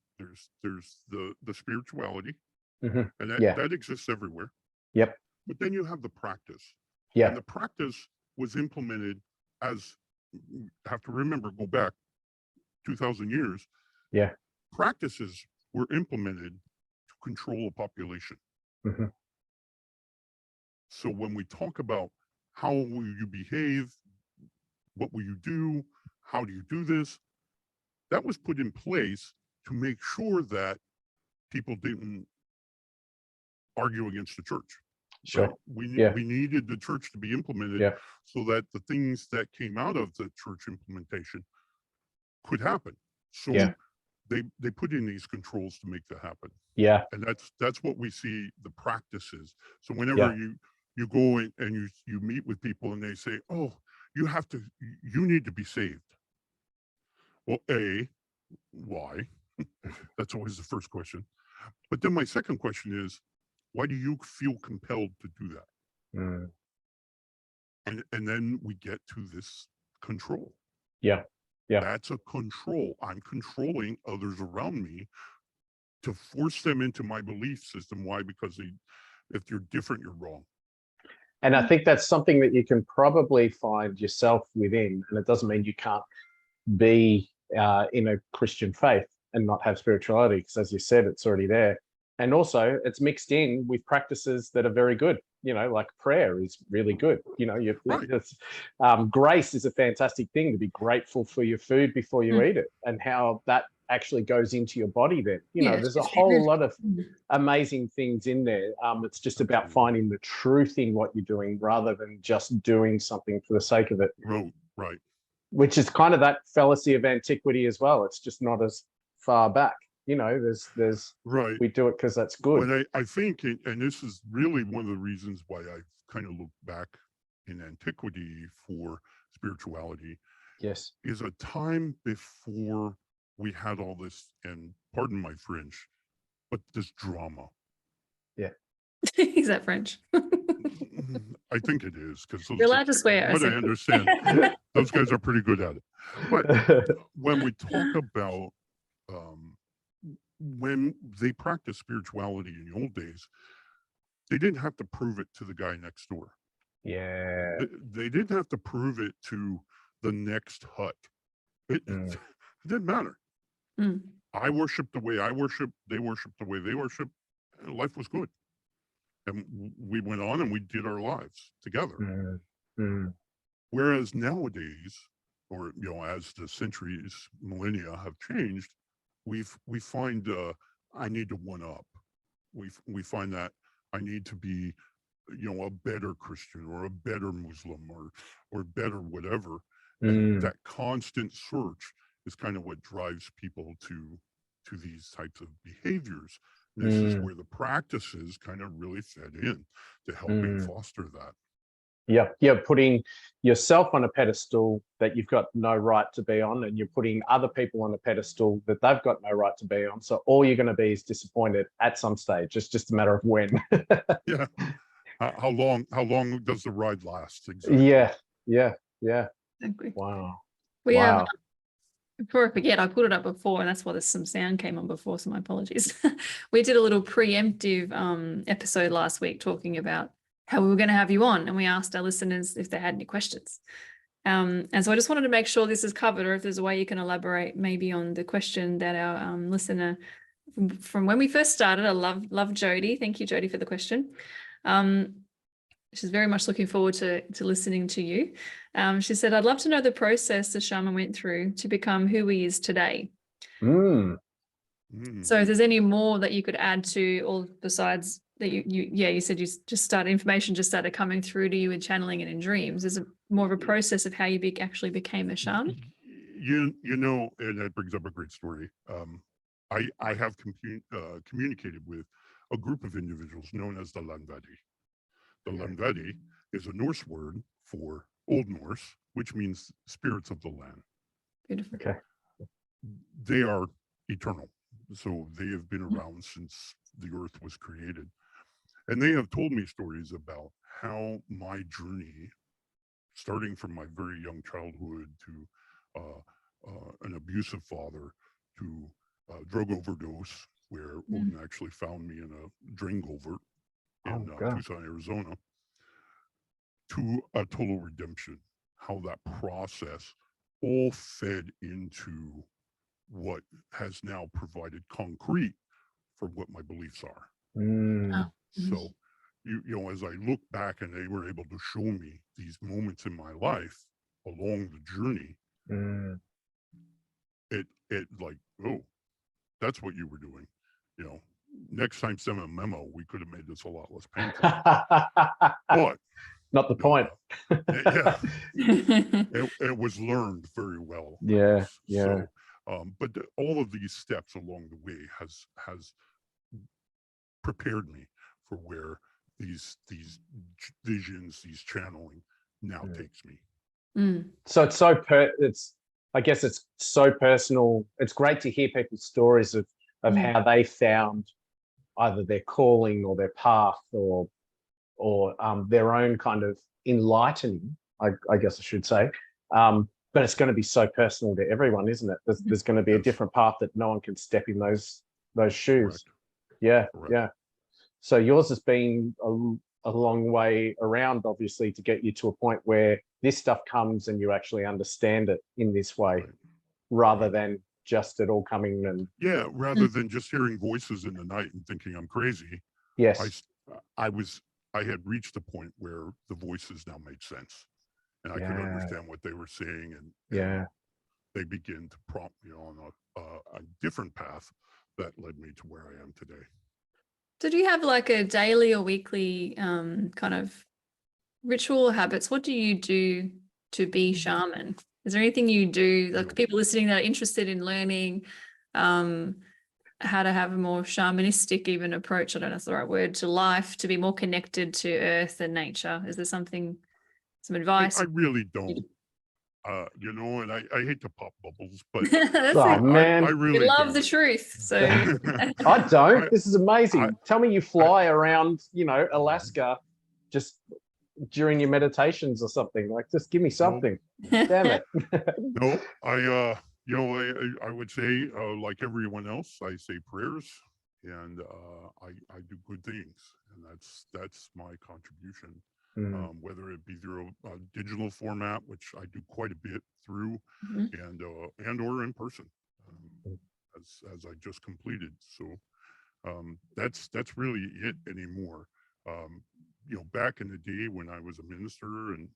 There's the spirituality, and that exists everywhere. Yep. But then you have the practice. Yeah. And the practice was implemented as, have to remember, go back 2,000 years. Yeah. Practices were implemented to control a population. So when we talk about how will you behave, what will you do, how do you do this, that was put in place to make sure that people didn't argue against the church. Sure. Right? We needed the church to be implemented so that the things that came out of the church implementation could happen. So they put in these controls to make that happen. Yeah. And that's what we see the practices. So whenever you go in and you meet with people and they say, oh, you need to be saved. Well, why? That's always the first question. But then my second question is, why do you feel compelled to do that? And then we get to this control. Yeah. That's a control. I'm controlling others around me to force them into my belief system. Why? Because if you're different, you're wrong. And I think that's something that you can probably find yourself within. And it doesn't mean you can't be in a Christian faith and not have spirituality, because as you said, it's already there. And also it's mixed in with practices that are very good, you know, like prayer is really good. You know, grace is a fantastic thing, to be grateful for your food before you eat it, and how that actually goes into your body then. You know, there's a whole lot of amazing things in there. It's just about finding the truth in what you're doing rather than just doing something for the sake of it. Right. Which is kind of that fallacy of antiquity as well. It's just not as far back. You know, there's we do it because that's good. But I think, and this is really one of the reasons why I've kind of looked back in antiquity for spirituality. Yes. Is a time before we had all this, and pardon my French, but this drama. Yeah. Is that French? I think it is, because you're allowed to swear. But I understand. Those guys are pretty good at it. But when we talk about when they practiced spirituality in the old days, they didn't have to prove it to the guy next door. Yeah. They didn't have to prove it to the next hut. It didn't matter. I worshiped the way I worship, they worshiped the way they worship, and life was good. And we went on and we did our lives together. Whereas nowadays, or you know, as the centuries, millennia have changed, we find I need to one up. We find that I need to be, you know, a better Christian or a better Muslim or better whatever. And that constant search is kind of what drives people to to these types of behaviors. This is where the practices kind of really fed in to helping foster that. Yeah, putting yourself on a pedestal that you've got no right to be on, and you're putting other people on a pedestal that they've got no right to be on. So all you're going to be is disappointed at some stage. It's just a matter of when. Yeah. How long does the ride last? Exactly. Yeah. Exactly. Wow. We have, before I forget, I put it up before, and that's why there's some sound came on before, so my apologies. We did a little preemptive episode last week talking about how we were going to have you on, and we asked our listeners if they had any questions. And so I just wanted to make sure this is covered, or if there's a way you can elaborate maybe on the question that our listener from when we first started. I love Jody. Thank you, Jody, for the question. She's very much looking forward to listening to you. She said, I'd love to know the process the shaman went through to become who he is today. So if there's any more that you could add to, all besides that, you said you just started, information just started coming through to you in channeling and in dreams. Is it more of a process of how you actually became a shaman? You know, and that brings up a great story. I have communicated with a group of individuals known as the Landvedi. The Landvedi is a Norse word for Old Norse, which means spirits of the land. Beautiful. Okay. They are eternal. So they have been around since the earth was created. And they have told me stories about how my journey, starting from my very young childhood to an abusive father, to drug overdose, where Odinn actually found me in a drain culvert in Tucson, Arizona, to a total redemption, how that process all fed into what has now provided concrete for what my beliefs are. So, you know, as I look back and they were able to show me these moments in my life along the journey, it like, oh, that's what you were doing. You know, next time send a memo, we could have made this a lot less painful. But not the point. It was learned very well. Yeah. So, but all of these steps along the way has prepared me for where these visions, these channeling now takes me. So it's I guess it's so personal. It's great to hear people's stories of how they found either their calling or their path or their own kind of enlightening, I guess I should say. But it's going to be so personal to everyone, isn't it? There's going to be a different path that no one can step in those shoes. Correct. Yeah. So yours has been a long way around, obviously, to get you to a point where this stuff comes and you actually understand it in this way, rather than just it all coming and rather than just hearing voices in the night and thinking I'm crazy. Yes. I had reached a point where the voices now made sense, and I could understand what they were saying, and they begin to prompt me on a different path that led me to where I am today. So do you have like a daily or weekly kind of ritual or habits? What do you do to be shaman? Is there anything you do, like people listening that are interested in learning how to have a more shamanistic even approach, I don't know if that's the right word, to life, to be more connected to earth and nature? Is there some advice? I really don't. You know, and I hate to pop bubbles, but man, I really we love don't. the truth. So I don't. This is amazing. Tell me you fly around, Alaska just during your meditations or something. Like, just give me something. Damn it. No, I would say, like everyone else, I say prayers, and I do good things, and that's my contribution. Whether it be through a digital format, which I do quite a bit through, and or in person, as I just completed. So that's really it anymore. Back in the day when I was a minister and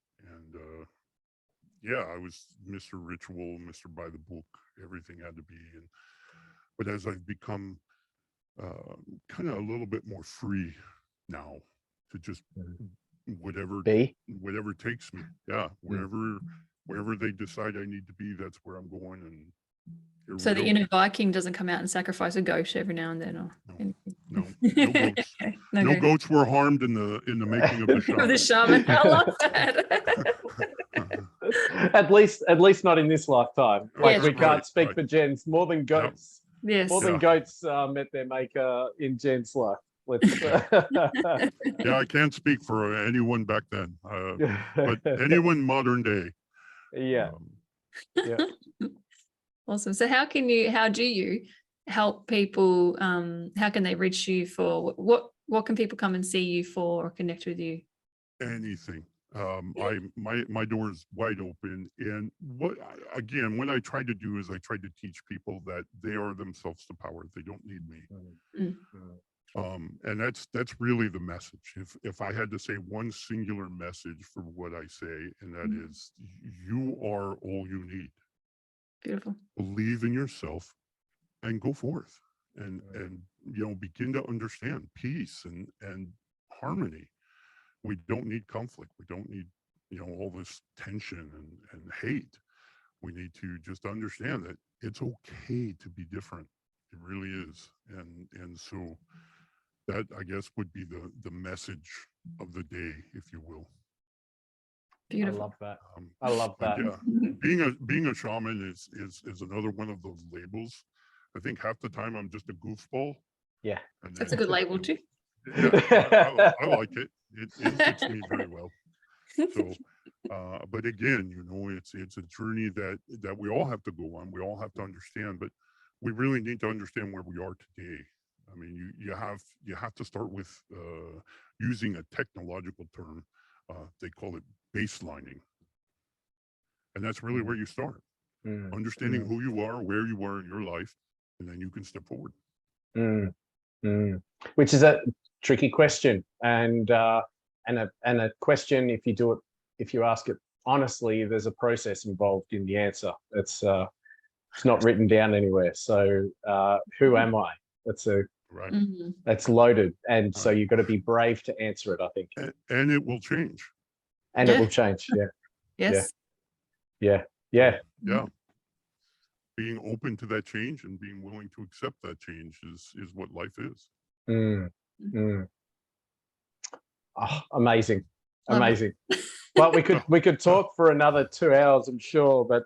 I was Mr. Ritual, Mr. By the Book, everything had to be. But as I've become kind of a little bit more free now to just whatever takes me, wherever they decide I need to be, that's where I'm going, here So we the go. inner Viking doesn't come out and sacrifice a goat every now and then, or anything. No, no goats. Okay, No goat. goats were harmed in the making of the Of shaman. the shaman. I love that. At least not in this lifetime. Like, Yes. we can't Right, speak right. for Jen's. More than goats. Yes. More than Yeah. goats met their maker in Jen's life. Let's. Yeah, I can't speak for anyone back then, but anyone modern day. Yeah. Yeah. Awesome. So how do you help people? How can they reach you for what can people come and see you for or connect with you? Anything. My door is wide open, and what I try to do is I try to teach people that they are themselves the power. They don't need me. And that's really the message. If I had to say one singular message for what I say, and that is, you are all you need. Beautiful. Believe in yourself and go forth, and begin to understand peace and harmony. We don't need conflict. We don't need all this tension and hate. We need to just understand that it's okay to be different. It really is. And so that, I guess, would be the message of the day, if you will. Beautiful. I love that. I love that. Yeah, being a shaman is another one of those labels. I think half the time I'm just a goofball. Yeah, That's a good label too. Yeah, I like it. It fits me very well. So, but again, it's a journey that we all have to go on. We all have to understand, but we really need to understand where we are today. I mean, you have to start with using a technological term. They call it baselining, and that's really where you start. Understanding who you are, where you are in your life, and then you can step forward. Which is a tricky question, and a question, if you ask it honestly, there's a process involved in the answer. It's not written down anywhere. So who am I? Right. That's loaded, and so you've got to be brave to answer it, I think. And it will change. And it will change. Yeah. Yes. Yeah. Yeah. Being open to that change and being willing to accept that change is what life is. Oh, amazing. Well, we could talk for another 2 hours, I'm sure, but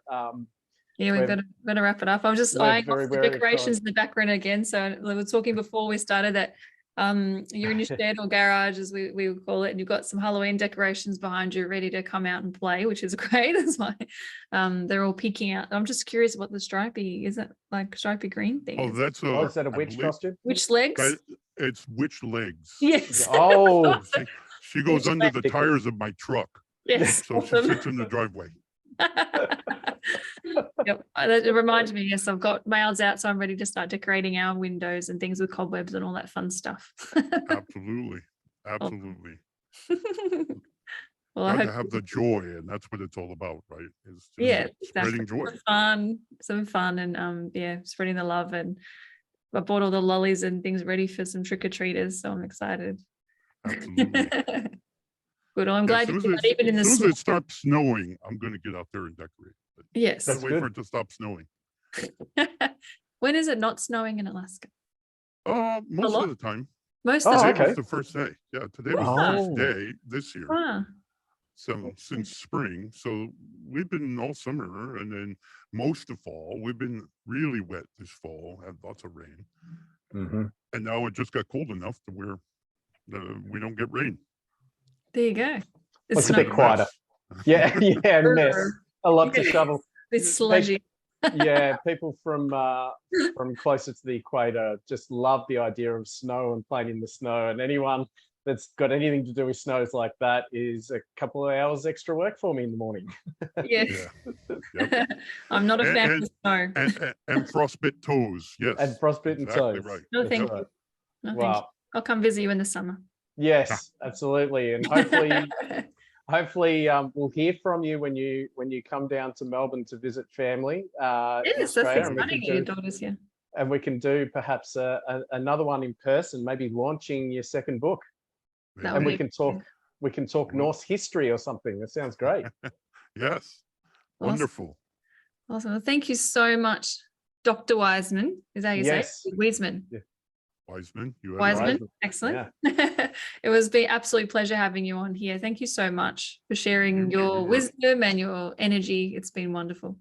yeah, we've got to wrap it up. I'm just eyeing off the decorations in the background again. So we were talking before we started that you're in your shed or garage, as we would call it, and you've got some Halloween decorations behind you ready to come out and play, which is great. It's like they're all peeking out. I'm just curious what the stripy, is it like stripy green thing? Oh, that's is that a witch costume? Witch legs? It's witch legs. Yes. Oh, she goes under legs. the tires of my truck. Yes. So she sits in the driveway. Yep. It reminds me, yes, I've got mails out, so I'm ready to start decorating our windows and things with cobwebs and all that fun stuff. Absolutely. Well, I Got hope to have the joy, and that's what it's all about, right? Is just exactly. spreading joy. Some fun and spreading the love. And I bought all the lollies and things ready for some trick-or-treaters, so I'm excited. Absolutely. Good. Well, I'm glad you did that, even in the as soon snow. as it stops snowing, I'm going to get out there and decorate. But Yes. gotta wait for it to stop snowing. When is it not snowing in Alaska? Most of the time. Most of the time. Today was the first day. Yeah, today was the first day this year. So since spring, so we've been all summer, and then most of fall. We've been really wet this fall, had lots of rain, and now it just got cold enough to where we don't get rain. There you go. It's a bit quieter. Yeah, mess. A lot to shovel. It's sludgy. People from closer to the equator just love the idea of snow and playing in the snow, and anyone that's got anything to do with snows like that is a couple of hours extra work for me in the morning. Yes. Yep. I'm not a fan of snow. And frostbit toes. Yes. And frostbitten toes. Right. No, thank you. No, thank you. I'll come visit you in the summer. Yes, absolutely. And hopefully we'll hear from you when you come down to Melbourne to visit family. Yes, that's exciting. Your daughter's here. And we can do perhaps another one in person, maybe launching your second book. And we can talk Norse history or something. That sounds great. Yes. Wonderful. Awesome. Well, thank you so much Dr. Weisman. Is that how you Yes. say it? Weisman. Wiseman, you have it right. Weisman. Excellent. It was been absolute pleasure having you on here. Thank you so much for sharing your wisdom and your energy. It's been wonderful.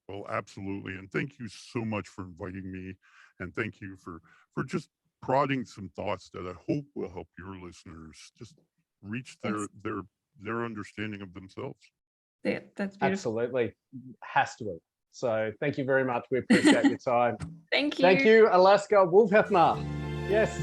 Well, absolutely. And thank you so much for inviting me. And thank you for just prodding some thoughts that I hope will help your listeners just reach their understanding of themselves. Yeah, that's beautiful. Absolutely. Has to be. So thank you very much. We appreciate your time. Thank you. Thank you, Alaska Ulfhednar. Yes.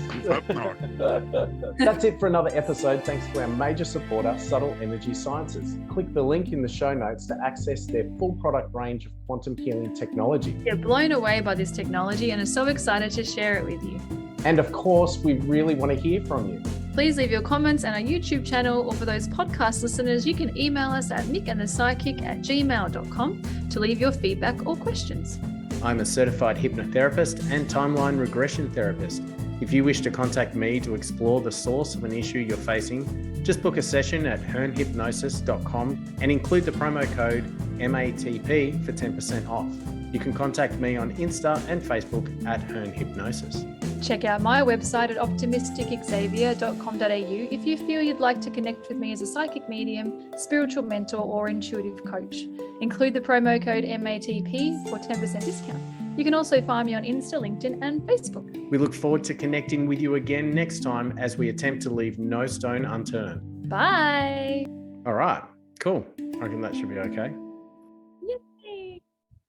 That's it for another episode. Thanks to our major supporter, Subtle Energy Sciences. Click the link in the show notes to access their full product range of quantum healing technology. We're blown away by this technology and are so excited to share it with you. And of course, we really want to hear from you. Please leave your comments on our YouTube channel, or for those podcast listeners, you can email us at nickandthepsychic@gmail.com to leave your feedback or questions. I'm a certified hypnotherapist and timeline regression therapist. If you wish to contact me to explore the source of an issue you're facing, just book a session at hernhypnosis.com and include the promo code MATP for 10% off. You can contact me on Insta and Facebook at hernhypnosis. Check out my website at optimisticxavier.com.au if you feel you'd like to connect with me as a psychic medium, spiritual mentor, or intuitive coach. Include the promo code MATP for 10% discount. You can also find me on Insta, LinkedIn, and Facebook. We look forward to connecting with you again next time as we attempt to leave no stone unturned. Bye. All right, cool. I reckon that should be okay.